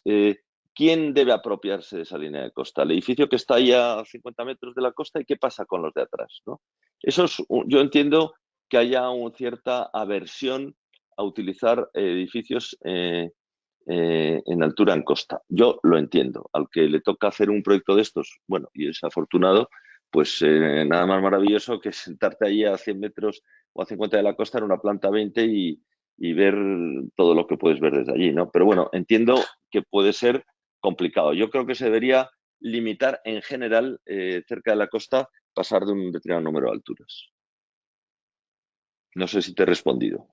¿quién debe apropiarse de esa línea de costa? ¿El edificio que está ahí a 50 metros de la costa y qué pasa con los de atrás, ¿no? Eso es, yo entiendo que haya una cierta aversión a utilizar edificios en altura en costa. Yo lo entiendo. Al que le toca hacer un proyecto de estos, bueno, y es afortunado, pues nada más maravilloso que sentarte allí a 100 metros o a 50 de la costa en una planta 20 y ver todo lo que puedes ver desde allí, ¿no? Pero bueno, entiendo que puede ser complicado. Yo creo que se debería limitar en general cerca de la costa, pasar de un determinado número de alturas. No sé si te he respondido.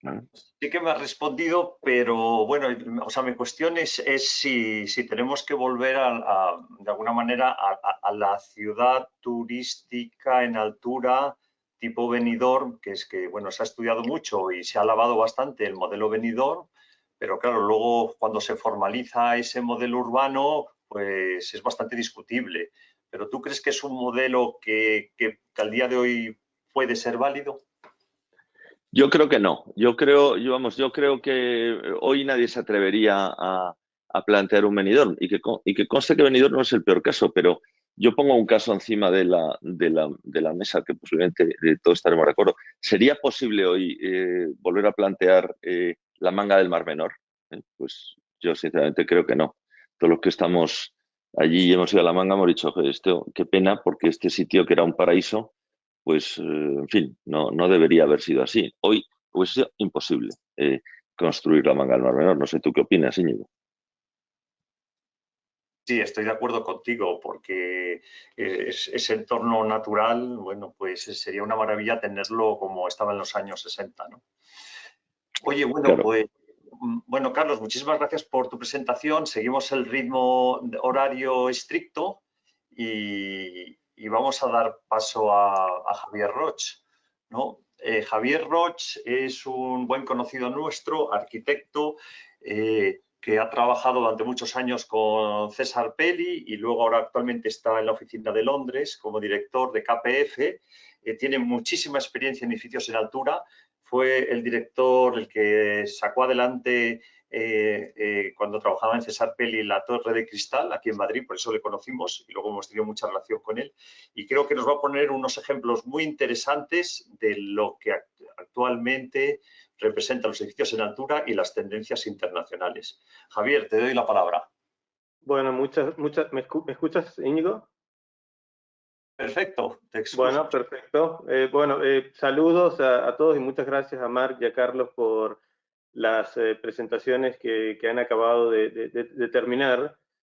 ¿No? Sí que me has respondido, pero bueno, o sea, mi cuestión es si tenemos que volver de alguna manera a la ciudad turística en altura tipo Benidorm, que es que, bueno, se ha estudiado mucho y se ha alabado bastante el modelo Benidorm, pero claro, luego cuando se formaliza ese modelo urbano, pues es bastante discutible. ¿Pero tú crees que es un modelo que al día de hoy puede ser válido? Yo creo que no. Yo creo que hoy nadie se atrevería a plantear un Benidorm y que conste que Benidorm no es el peor caso, pero yo pongo un caso encima de la mesa que posiblemente todos estaremos de acuerdo. ¿Sería posible hoy volver a plantear la manga del Mar Menor? Pues yo sinceramente creo que no. Todos los que estamos allí y hemos ido a la manga hemos dicho, esto, qué pena, porque este sitio que era un paraíso, pues, en fin, no debería haber sido así. Hoy hubiese sido imposible construir la manga del Mar Menor. No sé tú qué opinas, Íñigo. Sí, estoy de acuerdo contigo, porque ese entorno natural, bueno, pues sería una maravilla tenerlo como estaba en los años 60, ¿no? Oye, bueno, Claro. pues, bueno, Carlos, muchísimas gracias por tu presentación. Seguimos el ritmo horario estricto y vamos a dar paso a Javier Roch, ¿no? Javier Roch es un buen conocido nuestro, arquitecto, que ha trabajado durante muchos años con César Pelli y luego ahora actualmente está en la oficina de Londres como director de KPF. Tiene muchísima experiencia en edificios en altura. Fue el director el que sacó adelante cuando trabajaba en César Pelli la Torre de Cristal aquí en Madrid, por eso le conocimos y luego hemos tenido mucha relación con él. Y creo que nos va a poner unos ejemplos muy interesantes de lo que actualmente representa los edificios en altura y las tendencias internacionales. Javier, te doy la palabra. Bueno, ¿me escuchas, Íñigo? Perfecto, te escucho. Bueno, perfecto. Saludos a todos y muchas gracias a Marc y a Carlos por las presentaciones que han acabado de terminar.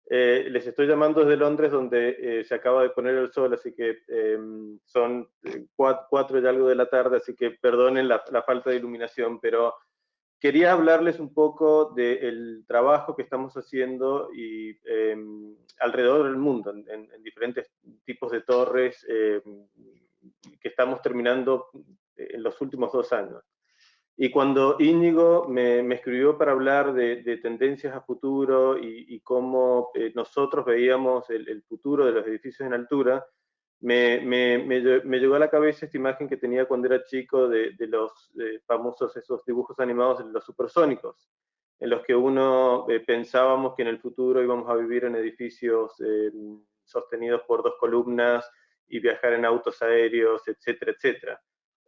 Les estoy llamando desde Londres, donde se acaba de poner el sol, así que son 4 y algo de la tarde, así que perdonen la falta de iluminación, pero quería hablarles un poco del trabajo que estamos haciendo y, alrededor del mundo, en diferentes tipos de torres que estamos terminando en los últimos 2 años. Y cuando Íñigo me escribió para hablar de tendencias a futuro y cómo nosotros veíamos el futuro de los edificios en altura, me llegó a la cabeza esta imagen que tenía cuando era chico de los famosos esos dibujos animados de los supersónicos, en los que uno pensábamos que en el futuro íbamos a vivir en edificios sostenidos por 2 columnas y viajar en autos aéreos, etcétera, etcétera.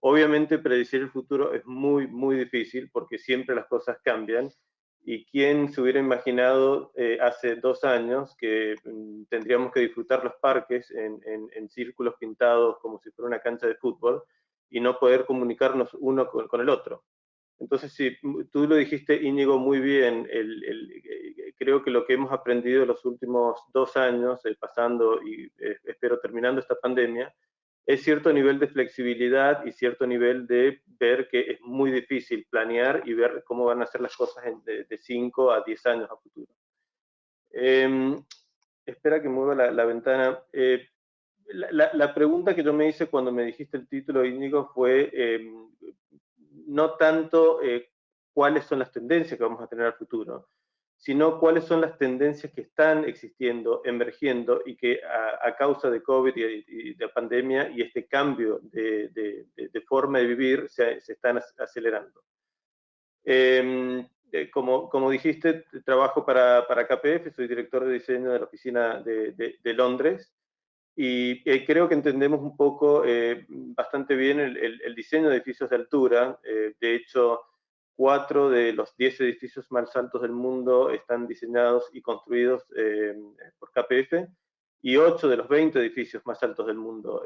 Obviamente predecir el futuro es muy, muy difícil porque siempre las cosas cambian. ¿Y quién se hubiera imaginado hace 2 años que tendríamos que disfrutar los parques en círculos pintados como si fuera una cancha de fútbol y no poder comunicarnos uno con el otro? Entonces, sí, tú lo dijiste, Íñigo, muy bien. Creo que lo que hemos aprendido en los últimos 2 años, pasando y espero terminando esta pandemia, es cierto nivel de flexibilidad y cierto nivel de ver que es muy difícil planear y ver cómo van a ser las cosas de 5 a 10 años a futuro. Espera que mueva la ventana. La pregunta que yo me hice cuando me dijiste el título, Íñigo, fue no tanto cuáles son las tendencias que vamos a tener al futuro, sino cuáles son las tendencias que están existiendo, emergiendo y que a causa de COVID y de pandemia y este cambio de forma de vivir se están acelerando. Como dijiste, trabajo para KPF, soy director de diseño de la oficina de Londres y creo que entendemos un poco bastante bien el diseño de edificios de altura. De hecho, 4 de los 10 edificios más altos del mundo están diseñados y construidos por KPF y 8 de los 20 edificios más altos del mundo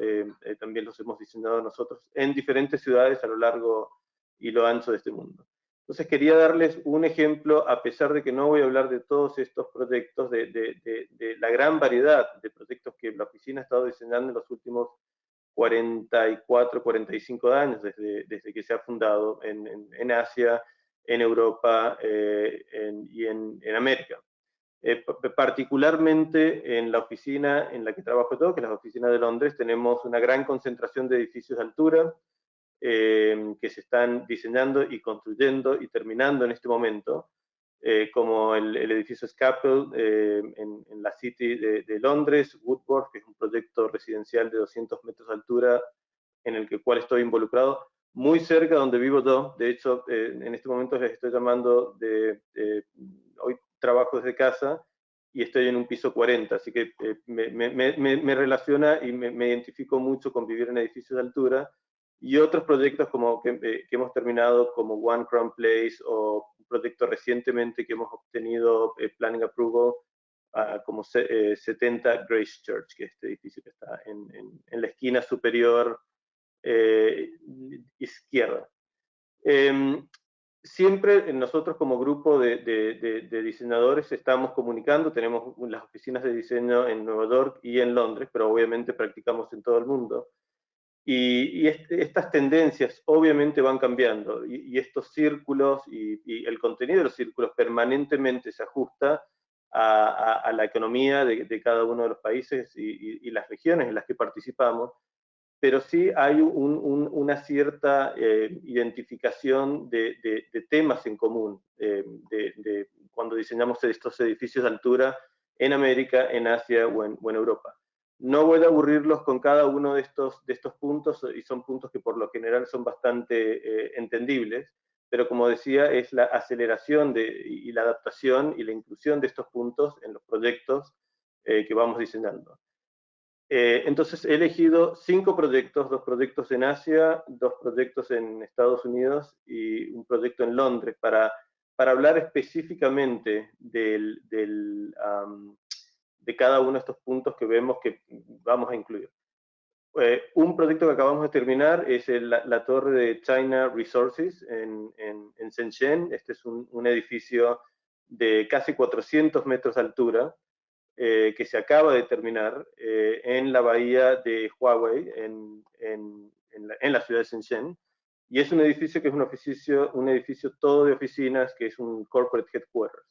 también los hemos diseñado nosotros en diferentes ciudades a lo largo y lo ancho de este mundo. Entonces quería darles un ejemplo, a pesar de que no voy a hablar de todos estos proyectos, de la gran variedad de proyectos que la oficina ha estado diseñando en los últimos 44, 45 años, desde que se ha fundado en Asia, en Europa y en América. Particularmente en la oficina en la que trabajo yo, que es la oficina de Londres, tenemos una gran concentración de edificios de altura, que se están diseñando y construyendo y terminando en este momento, como el edificio Scapel en la City de Londres, Woodward, que es un proyecto residencial de 200 metros de altura en el cual estoy involucrado, muy cerca de donde vivo yo. De hecho, en este momento les estoy llamando hoy trabajo desde casa y estoy en un piso 40, así que me relaciona y me identifico mucho con vivir en edificios de altura. Y otros proyectos como que hemos terminado, como One Crown Place, o un proyecto recientemente que hemos obtenido planning approval, como 70 Grace Church, que es este edificio que está en la esquina superior izquierda. Siempre nosotros como grupo de diseñadores estamos comunicando, tenemos las oficinas de diseño en Nueva York y en Londres, pero obviamente practicamos en todo el mundo. Y estas tendencias obviamente van cambiando y estos círculos y el contenido de los círculos permanentemente se ajusta a la economía de cada uno de los países y las regiones en las que participamos, pero sí hay una cierta identificación de temas en común cuando diseñamos estos edificios de altura en América, en Asia o en Europa. No voy a aburrirlos con cada uno de estos puntos, y son puntos que por lo general son bastante entendibles, pero como decía, es la aceleración y la adaptación y la inclusión de estos puntos en los proyectos que vamos diseñando. Entonces he elegido 5 proyectos, 2 proyectos en Asia, 2 proyectos en Estados Unidos y un proyecto en Londres para hablar específicamente de cada uno de estos puntos que vemos que vamos a incluir. Un proyecto que acabamos de terminar es la torre de China Resources en Shenzhen. Este es un edificio de casi 400 metros de altura, que se acaba de terminar en la bahía de Huawei, en la ciudad de Shenzhen. Y es un edificio que es un edificio todo de oficinas, que es un corporate headquarters.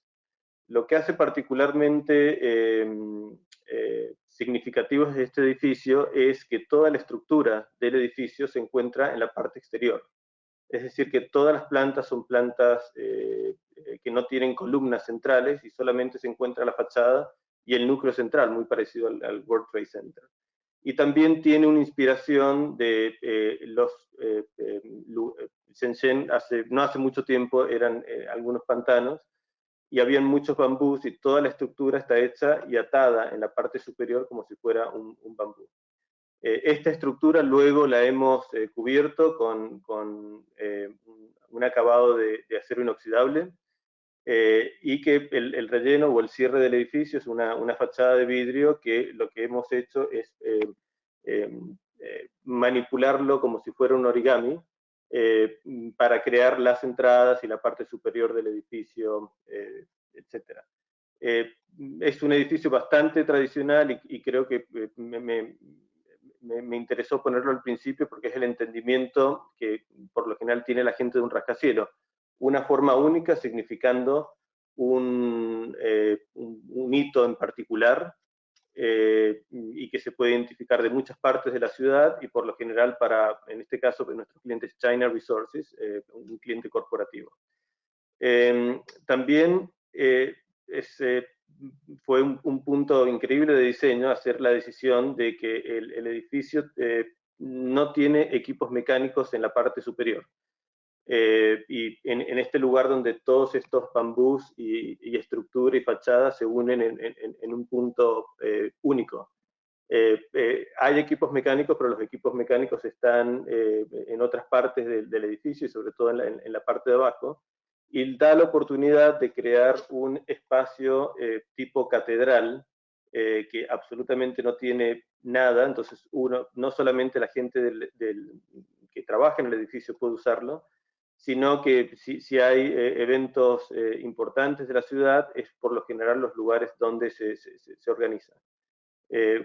Lo que hace particularmente significativo de este edificio es que toda la estructura del edificio se encuentra en la parte exterior. Es decir, que todas las plantas son plantas que no tienen columnas centrales y solamente se encuentra la fachada y el núcleo central, muy parecido al World Trade Center. Y también tiene una inspiración de Shenzhen, no hace mucho tiempo eran algunos pantanos, y habían muchos bambús y toda la estructura está hecha y atada en la parte superior como si fuera un bambú. Esta estructura luego la hemos cubierto con un acabado de acero inoxidable y que el relleno o el cierre del edificio es una fachada de vidrio que lo que hemos hecho es manipularlo como si fuera un origami para crear las entradas y la parte superior del edificio, etc. Es un edificio bastante tradicional y creo que me interesó ponerlo al principio porque es el entendimiento que por lo general tiene la gente de un rascacielos. Una forma única significando un hito en particular y que se puede identificar de muchas partes de la ciudad y por lo general en este caso, para nuestros clientes China Resources, un cliente corporativo. También fue un punto increíble de diseño hacer la decisión de que el edificio no tiene equipos mecánicos en la parte superior. Y en este lugar donde todos estos bambús y estructura y fachada se unen en un punto único. Hay equipos mecánicos, pero los equipos mecánicos están en otras partes del edificio y sobre todo en la parte de abajo, y da la oportunidad de crear un espacio tipo catedral que absolutamente no tiene nada, entonces no solamente la gente que trabaja en el edificio puede usarlo, sino que si hay eventos importantes de la ciudad, es por lo general los lugares donde se organiza.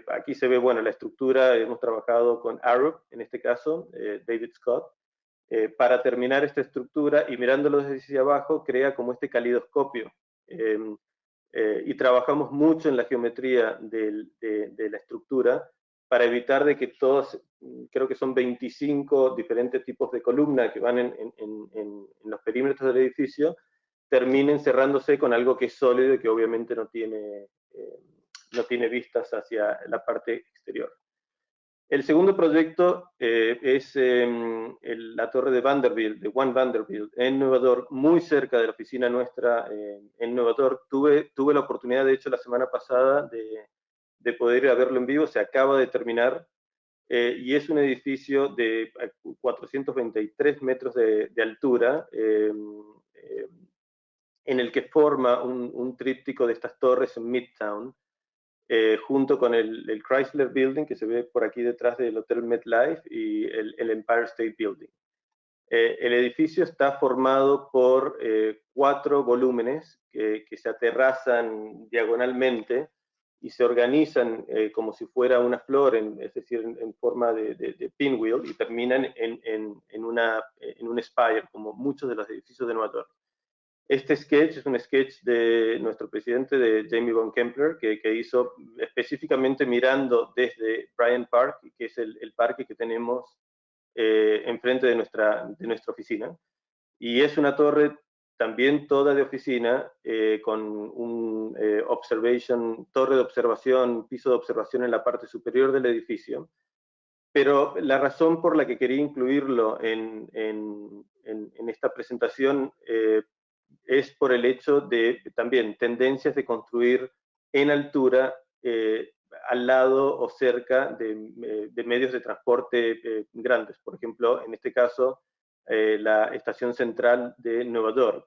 Aquí se ve, bueno, la estructura, hemos trabajado con Arup, en este caso, David Scott, para terminar esta estructura y mirándolo desde abajo, crea como este calidoscopio. Y trabajamos mucho en la geometría de la estructura para evitar de que todos, creo que son 25 diferentes tipos de columna que van en los perímetros del edificio, terminen cerrándose con algo que es sólido y que obviamente no tiene vistas hacia la parte exterior. El segundo proyecto es la torre de Vanderbilt, de One Vanderbilt, en Nueva York, muy cerca de la oficina nuestra en Nueva York. Tuve la oportunidad, de hecho, la semana pasada de poder ir a verlo en vivo. Se acaba de terminar y es un edificio de 423 metros de altura, en el que forma un tríptico de estas torres en Midtown, junto con el Chrysler Building, que se ve por aquí detrás del Hotel MetLife, y el Empire State Building. El edificio está formado por 4 volúmenes que se aterrazan diagonalmente y se organizan como si fuera una flor, es decir, en forma de pinwheel, y terminan en un spire, como muchos de los edificios de Nueva York. Este sketch es un sketch de nuestro presidente, de Jamie von Kempler, que hizo específicamente mirando desde Bryant Park, que es el parque que tenemos enfrente de nuestra oficina. Y es una torre también toda de oficina, con un torre de observación, piso de observación en la parte superior del edificio. Pero la razón por la que quería incluirlo en esta presentación es por el hecho de también tendencias de construir en altura al lado o cerca de medios de transporte grandes. Por ejemplo, en este caso, la estación central de Nueva York.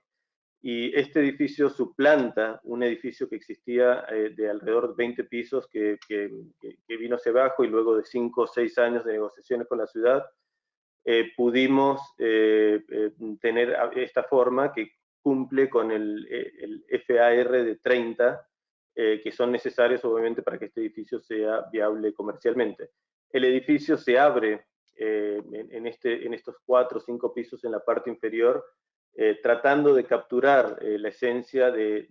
Y este edificio suplanta un edificio que existía de alrededor de 20 pisos que vino hacia abajo, y luego de 5 o 6 años de negociaciones con la ciudad, pudimos tener esta forma que cumple con el FAR de 30, que son necesarios obviamente para que este edificio sea viable comercialmente. El edificio se abre en estos 4 o 5 pisos en la parte inferior, tratando de capturar la esencia de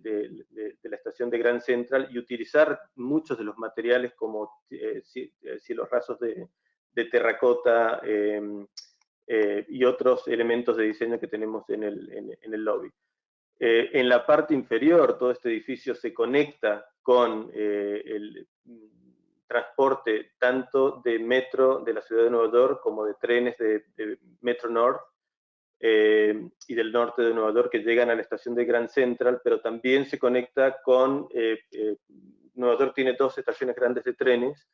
la estación de Grand Central y utilizar muchos de los materiales como cielos rasos de terracota y otros elementos de diseño que tenemos en el lobby. En la parte inferior, todo este edificio se conecta con el transporte tanto de metro de la ciudad de Nueva York como de trenes de Metro North y del norte de Nueva York que llegan a la estación de Grand Central, pero también se conecta con, Nueva York tiene 2 estaciones grandes de trenes,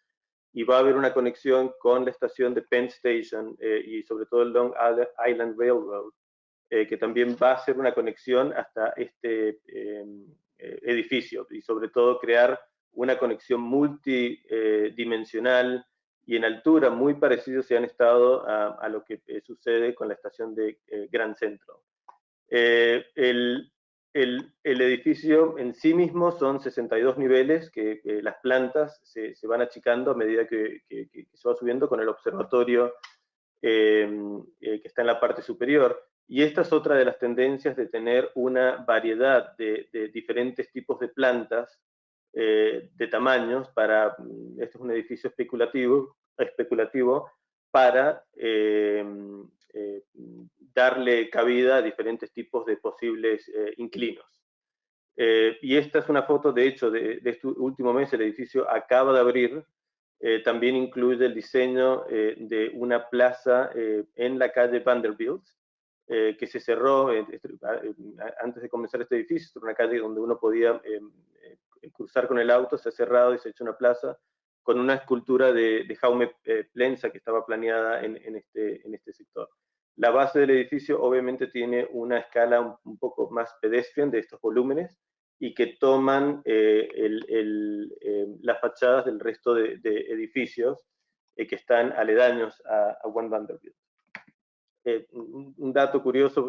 y va a haber una conexión con la estación de Penn Station y sobre todo el Long Island Railroad, que también va a ser una conexión hasta este edificio, y sobre todo crear una conexión multidimensional y en altura muy parecido si han estado a lo que sucede con la estación de Grand Central. El edificio en sí mismo son 62 niveles, que las plantas se van achicando a medida que se va subiendo con el observatorio que está en la parte superior. Y esta es otra de las tendencias de tener una variedad de diferentes tipos de plantas de tamaños para, este es un edificio especulativo para darle cabida a diferentes tipos de posibles inquilinos. Y esta es una foto, de hecho, de este último mes. El edificio acaba de abrir. También incluye el diseño de una plaza en la calle Vanderbilt, que se cerró antes de comenzar este edificio. Una calle donde uno podía cruzar con el auto, se ha cerrado y se ha hecho una plaza con una escultura de Jaume Plensa que estaba planeada en este sector. La base del edificio obviamente tiene una escala un poco más pedestrian de estos volúmenes y que toman las fachadas del resto de edificios que están aledaños a One Vanderbilt. Un dato curioso,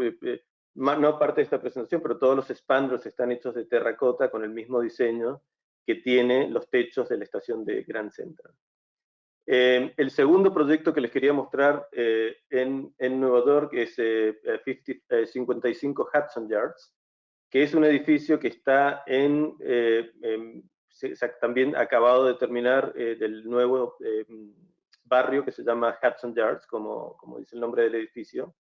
no parte de esta presentación, pero todos los spandrels están hechos de terracota con el mismo diseño que tiene los techos de la estación de Grand Central. El segundo proyecto que les quería mostrar en Nueva York es 55 Hudson Yards, que es un edificio que está también acabado de terminar del nuevo barrio que se llama Hudson Yards, como dice el nombre del edificio.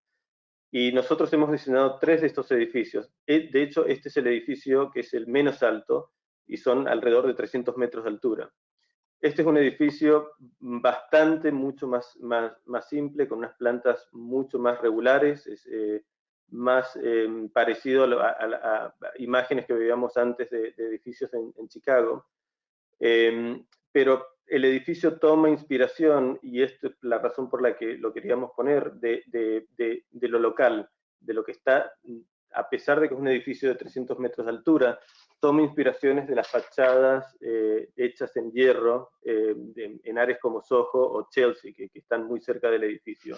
Y nosotros hemos diseñado 3 de estos edificios. De hecho, este es el edificio que es el menos alto y son alrededor de 300 metros de altura. Este es un edificio mucho más simple, con unas plantas mucho más regulares, es más parecido a imágenes que veíamos antes de edificios en Chicago. Pero el edificio toma inspiración, y esta es la razón por la que lo queríamos poner, de lo local, de lo que está, a pesar de que es un edificio de 300 metros de altura, toma inspiraciones de las fachadas hechas en hierro en áreas como Soho o Chelsea, que están muy cerca del edificio,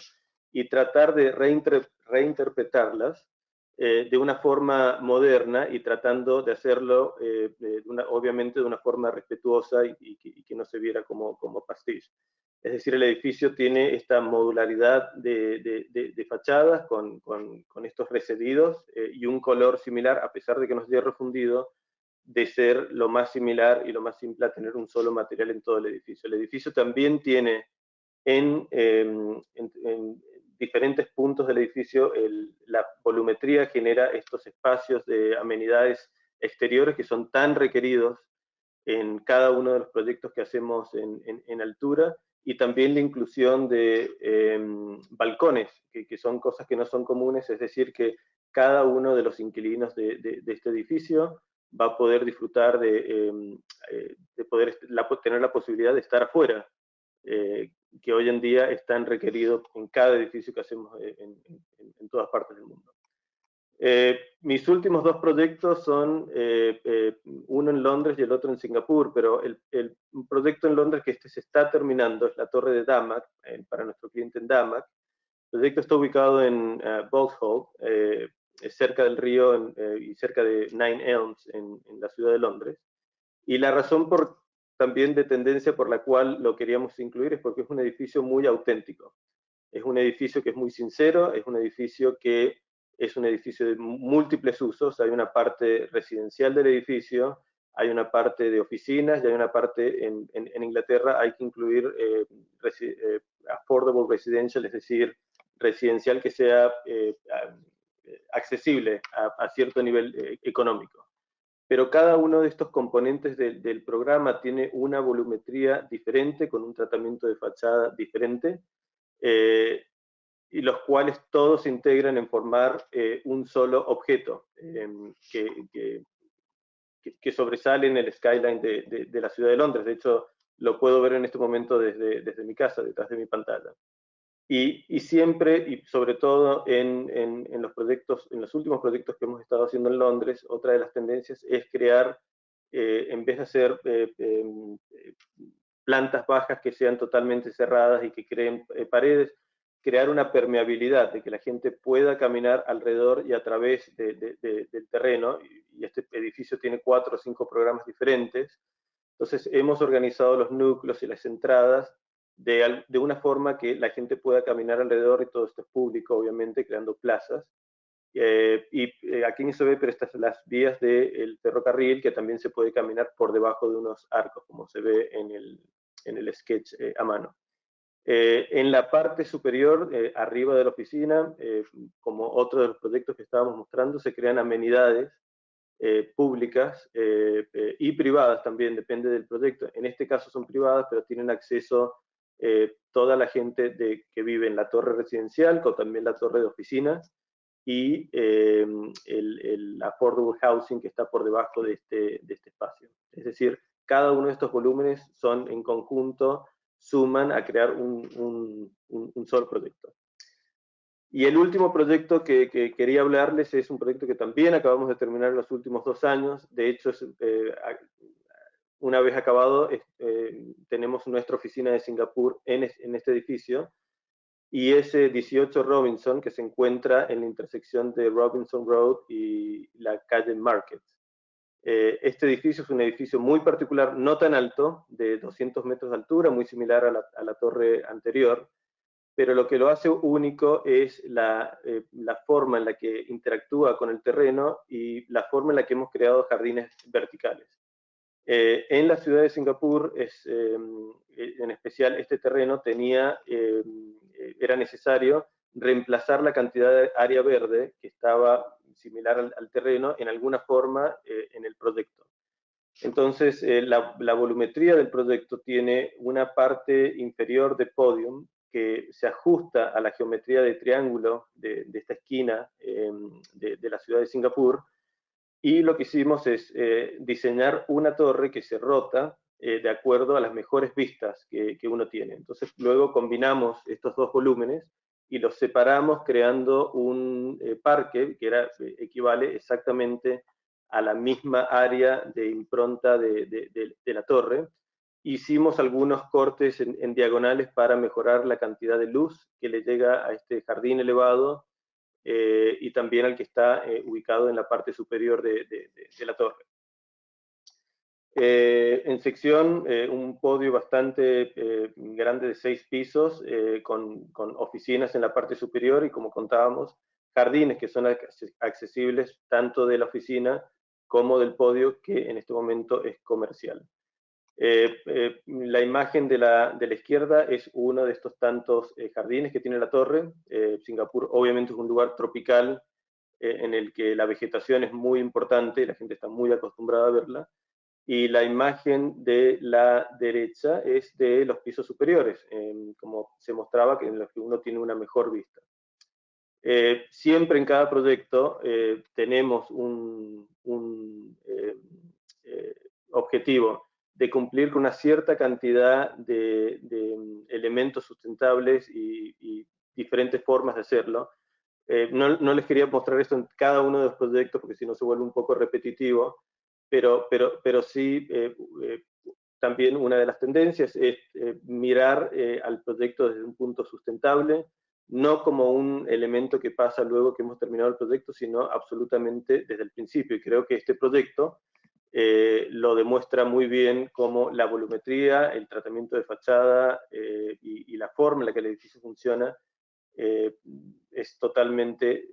y tratar de reinterpretarlas de una forma moderna y tratando de hacerlo, obviamente, de una forma respetuosa y que no se viera como pastiche. Es decir, el edificio tiene esta modularidad de fachadas con estos recedidos y un color similar, a pesar de que no es hierro fundido, de ser lo más similar y lo más simple a tener un solo material en todo el edificio. El edificio también tiene en diferentes puntos del edificio la volumetría genera estos espacios de amenidades exteriores que son tan requeridos en cada uno de los proyectos que hacemos en altura, y también la inclusión de balcones, que son cosas que no son comunes, es decir, que cada uno de los inquilinos de este edificio va a poder disfrutar de poder tener la posibilidad de estar afuera, que hoy en día es tan requerido en cada edificio que hacemos en todas partes del mundo. Mis últimos 2 proyectos son uno en Londres y el otro en Singapur, pero el proyecto en Londres que se está terminando es la torre de Damac, para nuestro cliente en Damac. El proyecto está ubicado en Vauxhall, cerca del río y cerca de Nine Elms en la ciudad de Londres. Y la razón también de tendencia por la cual lo queríamos incluir es porque es un edificio muy auténtico. Es un edificio que es muy sincero, es un edificio que es un edificio de múltiples usos. Hay una parte residencial del edificio, hay una parte de oficinas y hay una parte en Inglaterra hay que incluir affordable residential, es decir, residencial que sea accesible a cierto nivel económico. Pero cada uno de estos componentes del programa tiene una volumetría diferente, con un tratamiento de fachada diferente, y los cuales todos se integran en formar un solo objeto que sobresale en el skyline de la ciudad de Londres. De hecho, lo puedo ver en este momento desde mi casa, detrás de mi pantalla. Y siempre, y sobre todo en los proyectos, en los últimos proyectos que hemos estado haciendo en Londres, otra de las tendencias es crear, en vez de hacer plantas bajas que sean totalmente cerradas y que creen paredes, crear una permeabilidad, de que la gente pueda caminar alrededor y a través del terreno, y este edificio tiene 4 o 5 programas diferentes. Entonces hemos organizado los núcleos y las entradas de una forma que la gente pueda caminar alrededor, y todo esto es público, obviamente, creando plazas. Aquí no se ve, pero estas son las vías del ferrocarril, que también se puede caminar por debajo de unos arcos, como se ve en el sketch a mano. En la parte superior, arriba de la oficina, como otro de los proyectos que estábamos mostrando, se crean amenidades públicas y privadas también, depende del proyecto. En este caso son privadas, pero tienen acceso toda la gente que vive en la torre residencial, con también la torre de oficinas, y el affordable housing que está por debajo de este espacio. Es decir, cada uno de estos volúmenes son en conjunto, suman a crear un solo proyecto. Y el último proyecto que quería hablarles es un proyecto que también acabamos de terminar en los últimos 2 años. De hecho, una vez acabado, tenemos nuestra oficina de Singapur en este edificio, y es 18 Robinson, que se encuentra en la intersección de Robinson Road y la calle Market. Este edificio es un edificio muy particular, no tan alto, de 200 metros de altura, muy similar a la torre anterior, pero lo que lo hace único es la forma en la que interactúa con el terreno y la forma en la que hemos creado jardines verticales. En la ciudad de Singapur, en especial este terreno, era necesario reemplazar la cantidad de área verde que estaba similar al terreno en alguna forma en el proyecto. Entonces, la volumetría del proyecto tiene una parte inferior de podium que se ajusta a la geometría de triángulo de esta esquina de la ciudad de Singapur, y lo que hicimos es diseñar una torre que se rota de acuerdo a las mejores vistas que uno tiene. Entonces luego combinamos estos 2 volúmenes y los separamos creando un parque que equivale exactamente a la misma área de impronta de la torre. Hicimos algunos cortes en diagonales para mejorar la cantidad de luz que le llega a este jardín elevado, y también al que está ubicado en la parte superior de la torre. En sección, un podio bastante grande de 6 pisos, con oficinas en la parte superior y, como contábamos, jardines que son accesibles tanto de la oficina como del podio, que en este momento es comercial. La imagen de la izquierda es uno de estos tantos jardines que tiene la torre. Singapur obviamente es un lugar tropical en el que la vegetación es muy importante, la gente está muy acostumbrada a verla. Y la imagen de la derecha es de los pisos superiores, como se mostraba, que en los que uno tiene una mejor vista. Siempre en cada proyecto tenemos un objetivo de cumplir con una cierta cantidad de elementos sustentables y diferentes formas de hacerlo. No les quería mostrar esto en cada uno de los proyectos porque si no se vuelve un poco repetitivo, pero sí, también una de las tendencias es mirar al proyecto desde un punto sustentable, no como un elemento que pasa luego que hemos terminado el proyecto, sino absolutamente desde el principio. Y creo que este proyecto lo demuestra muy bien cómo la volumetría, el tratamiento de fachada y la forma en la que el edificio funciona es totalmente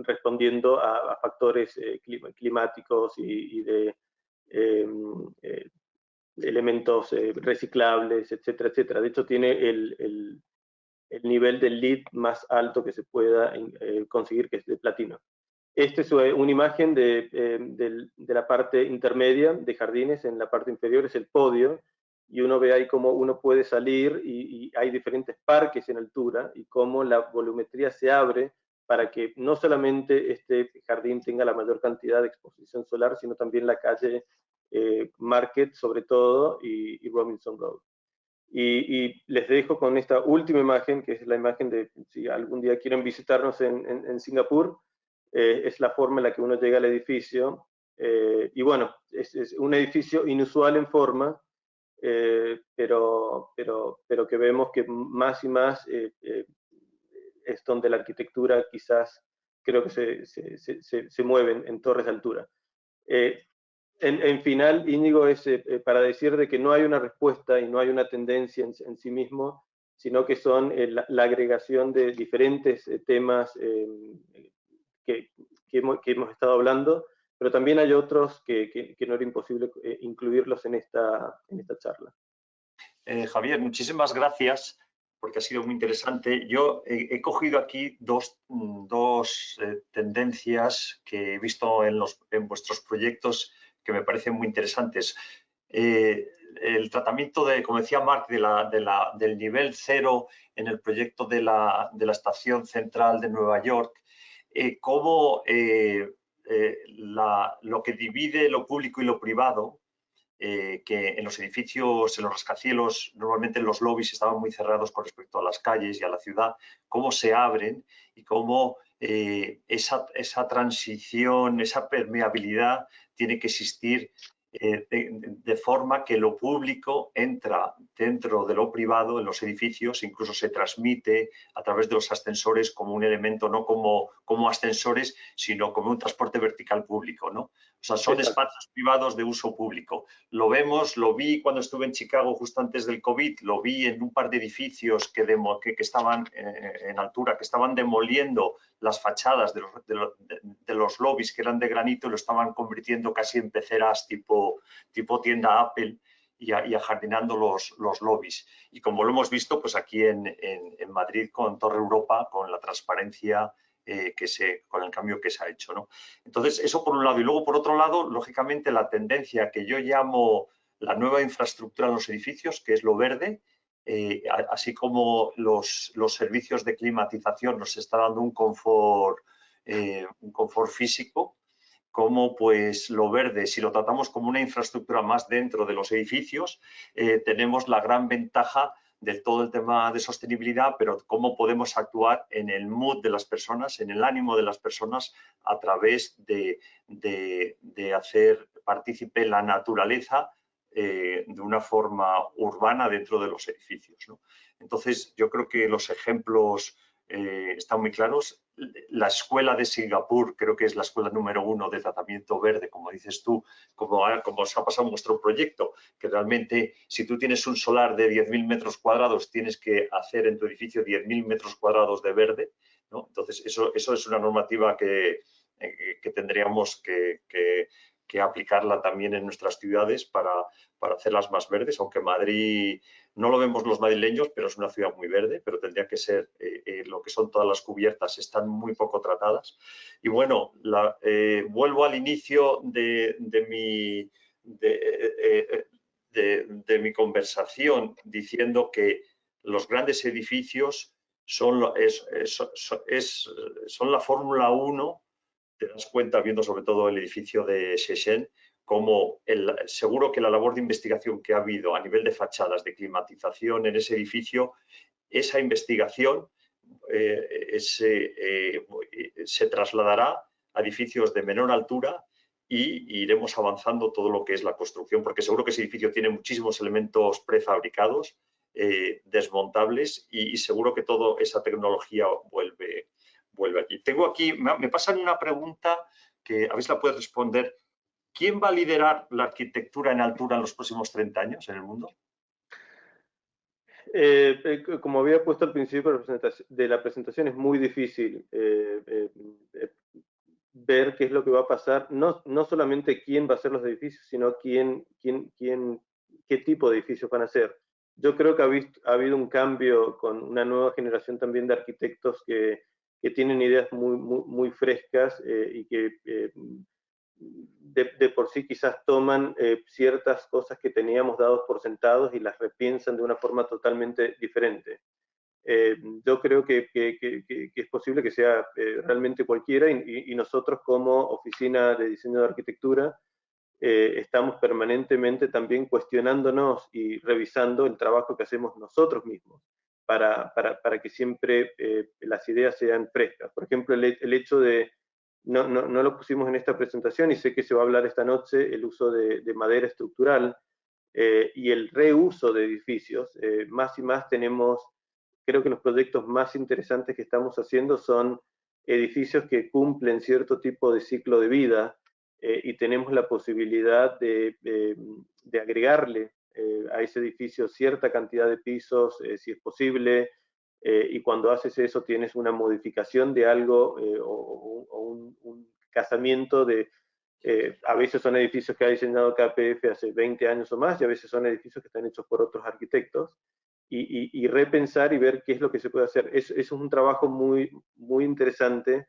respondiendo a factores climáticos y de elementos reciclables, etcétera, etcétera. De hecho, tiene el nivel del LEED más alto que se pueda conseguir, que es de platino. Esta es una imagen de la parte intermedia de jardines. En la parte inferior es el podio, y uno ve ahí cómo uno puede salir y hay diferentes parques en altura y cómo la volumetría se abre para que no solamente este jardín tenga la mayor cantidad de exposición solar, sino también la calle Market, sobre todo, y Robinson Road. Y les dejo con esta última imagen, que es la imagen de si algún día quieren visitarnos en Singapur, es la forma en la que uno llega al edificio. Y bueno, es un edificio inusual en forma, pero que vemos que más y más es donde la arquitectura quizás creo que se mueve en torres de altura. En final, Íñigo, es para decir de que no hay una respuesta y no hay una tendencia en sí mismo, sino que son la agregación de diferentes temas que hemos estado hablando, pero también hay otros que no era imposible incluirlos en esta charla. Javier, muchísimas gracias, porque ha sido muy interesante. Yo he cogido aquí dos tendencias que he visto en vuestros proyectos que me parecen muy interesantes. El tratamiento como decía Marc, del nivel cero en el proyecto de la estación central de Nueva York, cómo lo que divide lo público y lo privado, que en los edificios, en los rascacielos, normalmente los lobbies estaban muy cerrados con respecto a las calles y a la ciudad, cómo se abren y cómo esa transición, esa permeabilidad tiene que existir de forma que lo público entra dentro de lo privado en los edificios, incluso se transmite a través de los ascensores como un elemento, no como ascensores, sino como un transporte vertical público, ¿no? O sea, son espacios privados de uso público. Lo vemos, lo vi cuando estuve en Chicago justo antes del COVID, lo vi en un par de edificios que estaban en altura, que estaban demoliendo las fachadas de los lobbies que eran de granito y lo estaban convirtiendo casi en peceras tipo tienda Apple y ajardinando los lobbies. Y como lo hemos visto pues aquí en Madrid con Torre Europa, con la transparencia con el cambio que se ha hecho, ¿no? Entonces, eso por un lado. Y luego, por otro lado, lógicamente, la tendencia que yo llamo la nueva infraestructura en los edificios, que es lo verde, así como los servicios de climatización nos está dando un confort físico, como pues lo verde, si lo tratamos como una infraestructura más dentro de los edificios, tenemos la gran ventaja de todo el tema de sostenibilidad, pero cómo podemos actuar en el mood de las personas, en el ánimo de las personas, a través de hacer partícipe la naturaleza de una forma urbana dentro de los edificios, ¿no? Entonces, yo creo que los ejemplos están muy claros. La escuela de Singapur creo que es la escuela número 1 de tratamiento verde, como dices tú, como os ha pasado en vuestro proyecto, que realmente si tú tienes un solar de 10.000 metros cuadrados, tienes que hacer en tu edificio 10.000 metros cuadrados de verde, ¿no? Entonces, eso es una normativa que tendríamos que aplicarla también en nuestras ciudades para hacerlas más verdes, aunque Madrid no lo vemos los madrileños, pero es una ciudad muy verde, pero tendría que ser lo que son todas las cubiertas, están muy poco tratadas. Y bueno, vuelvo al inicio de mi conversación diciendo que los grandes edificios son la Fórmula 1, te das cuenta viendo sobre todo el edificio de Shenzhen, como seguro que la labor de investigación que ha habido a nivel de fachadas, de climatización en ese edificio, esa investigación se trasladará a edificios de menor altura y iremos avanzando todo lo que es la construcción, porque seguro que ese edificio tiene muchísimos elementos prefabricados, desmontables, y seguro que toda esa tecnología vuelve aquí. Tengo aquí, me pasan una pregunta que a ver si la puedes responder. ¿quién va a liderar la arquitectura en altura en los próximos 30 años en el mundo? Como había puesto al principio de la presentación, es muy difícil ver qué es lo que va a pasar, no solamente quién va a hacer los edificios, sino qué tipo de edificios van a ser. Yo creo que ha habido un cambio con una nueva generación también de arquitectos que tienen ideas muy frescas y que de por sí quizás toman ciertas cosas que teníamos dados por sentados y las repiensan de una forma totalmente diferente. Yo creo que es posible que sea realmente cualquiera y nosotros como Oficina de Diseño de Arquitectura estamos permanentemente también cuestionándonos y revisando el trabajo que hacemos nosotros mismos para que siempre las ideas sean frescas. Por ejemplo, el hecho de, no lo pusimos en esta presentación y sé que se va a hablar esta noche, el uso de madera estructural y el reuso de edificios. Más y más tenemos, creo que los proyectos más interesantes que estamos haciendo son edificios que cumplen cierto tipo de ciclo de vida y tenemos la posibilidad de agregarle a ese edificio cierta cantidad de pisos, si es posible, y cuando haces eso tienes una modificación de algo o un casamiento de... a veces son edificios que ha diseñado KPF hace 20 años o más y a veces son edificios que están hechos por otros arquitectos y repensar y ver qué es lo que se puede hacer. Eso es un trabajo muy interesante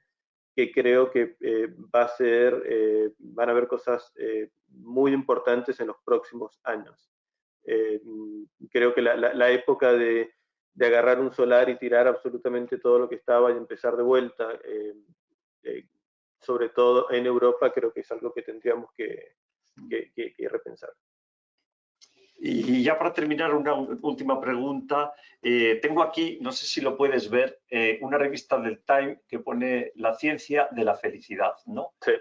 que creo que van a haber cosas muy importantes en los próximos años. Creo que la época de agarrar un solar y tirar absolutamente todo lo que estaba y empezar de vuelta, sobre todo en Europa, creo que es algo que tendríamos que repensar. Y ya para terminar, una última pregunta. Tengo aquí, no sé si lo puedes ver, una revista del Time que pone la ciencia de la felicidad, ¿no? Sí.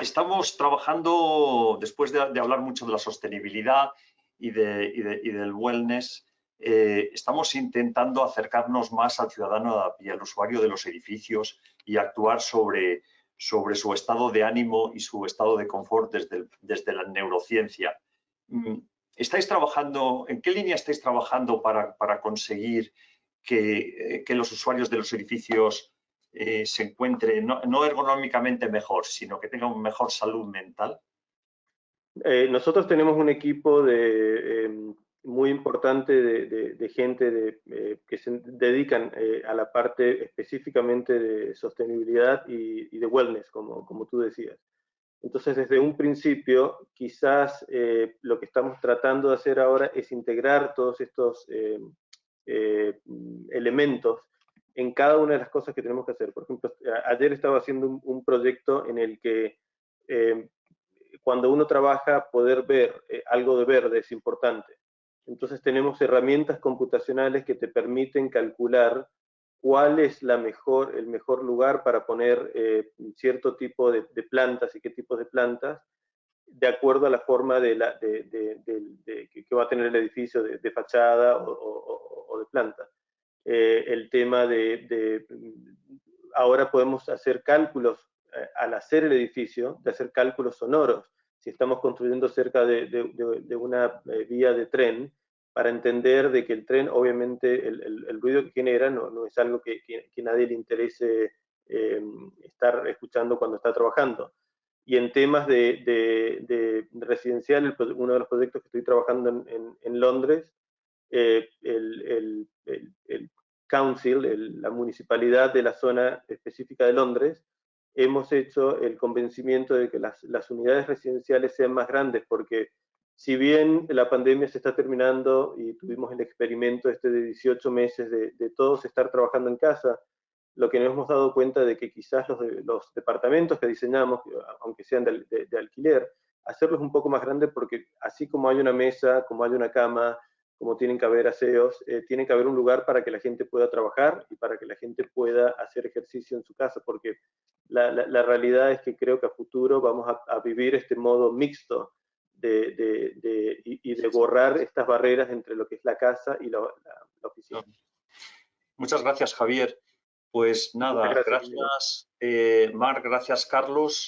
Estamos trabajando, después de hablar mucho de la sostenibilidad y del wellness, estamos intentando acercarnos más al ciudadano y al usuario de los edificios y actuar sobre su estado de ánimo y su estado de confort desde la neurociencia. ¿Estáis trabajando, en qué línea estáis trabajando para conseguir que los usuarios de los edificios se encuentren no ergonómicamente mejor, sino que tengan mejor salud mental? Nosotros tenemos un equipo muy importante de gente que se dedican a la parte específicamente de sostenibilidad y de wellness, como tú decías. Entonces, desde un principio, quizás lo que estamos tratando de hacer ahora es integrar todos estos elementos en cada una de las cosas que tenemos que hacer. Por ejemplo, ayer estaba haciendo un proyecto en el que cuando uno trabaja, poder ver algo de verde es importante. Entonces tenemos herramientas computacionales que te permiten calcular cuál es el mejor lugar para poner cierto tipo de plantas y qué tipos de plantas, de acuerdo a la forma que va a tener el edificio de fachada o de planta. El tema ahora podemos hacer cálculos al hacer el edificio, de hacer cálculos sonoros. Si estamos construyendo cerca de una vía de tren, para entender de que el tren, obviamente, el ruido que genera no es algo que nadie le interese estar escuchando cuando está trabajando. Y en temas de residencial, uno de los proyectos que estoy trabajando en Londres, el council, la municipalidad de la zona específica de Londres, hemos hecho el convencimiento de que las unidades residenciales sean más grandes, porque si bien la pandemia se está terminando y tuvimos el experimento de 18 meses de todos estar trabajando en casa, lo que nos hemos dado cuenta de que quizás los departamentos que diseñamos, aunque sean de alquiler, hacerlos un poco más grandes, porque así como hay una mesa, como hay una cama, como tienen que haber aseos, tiene que haber un lugar para que la gente pueda trabajar y para que la gente pueda hacer ejercicio en su casa, porque la realidad es que creo que a futuro vamos a vivir este modo mixto y de borrar estas barreras entre lo que es la casa y la oficina. Muchas gracias, Javier. Pues nada, gracias Marc, gracias Carlos.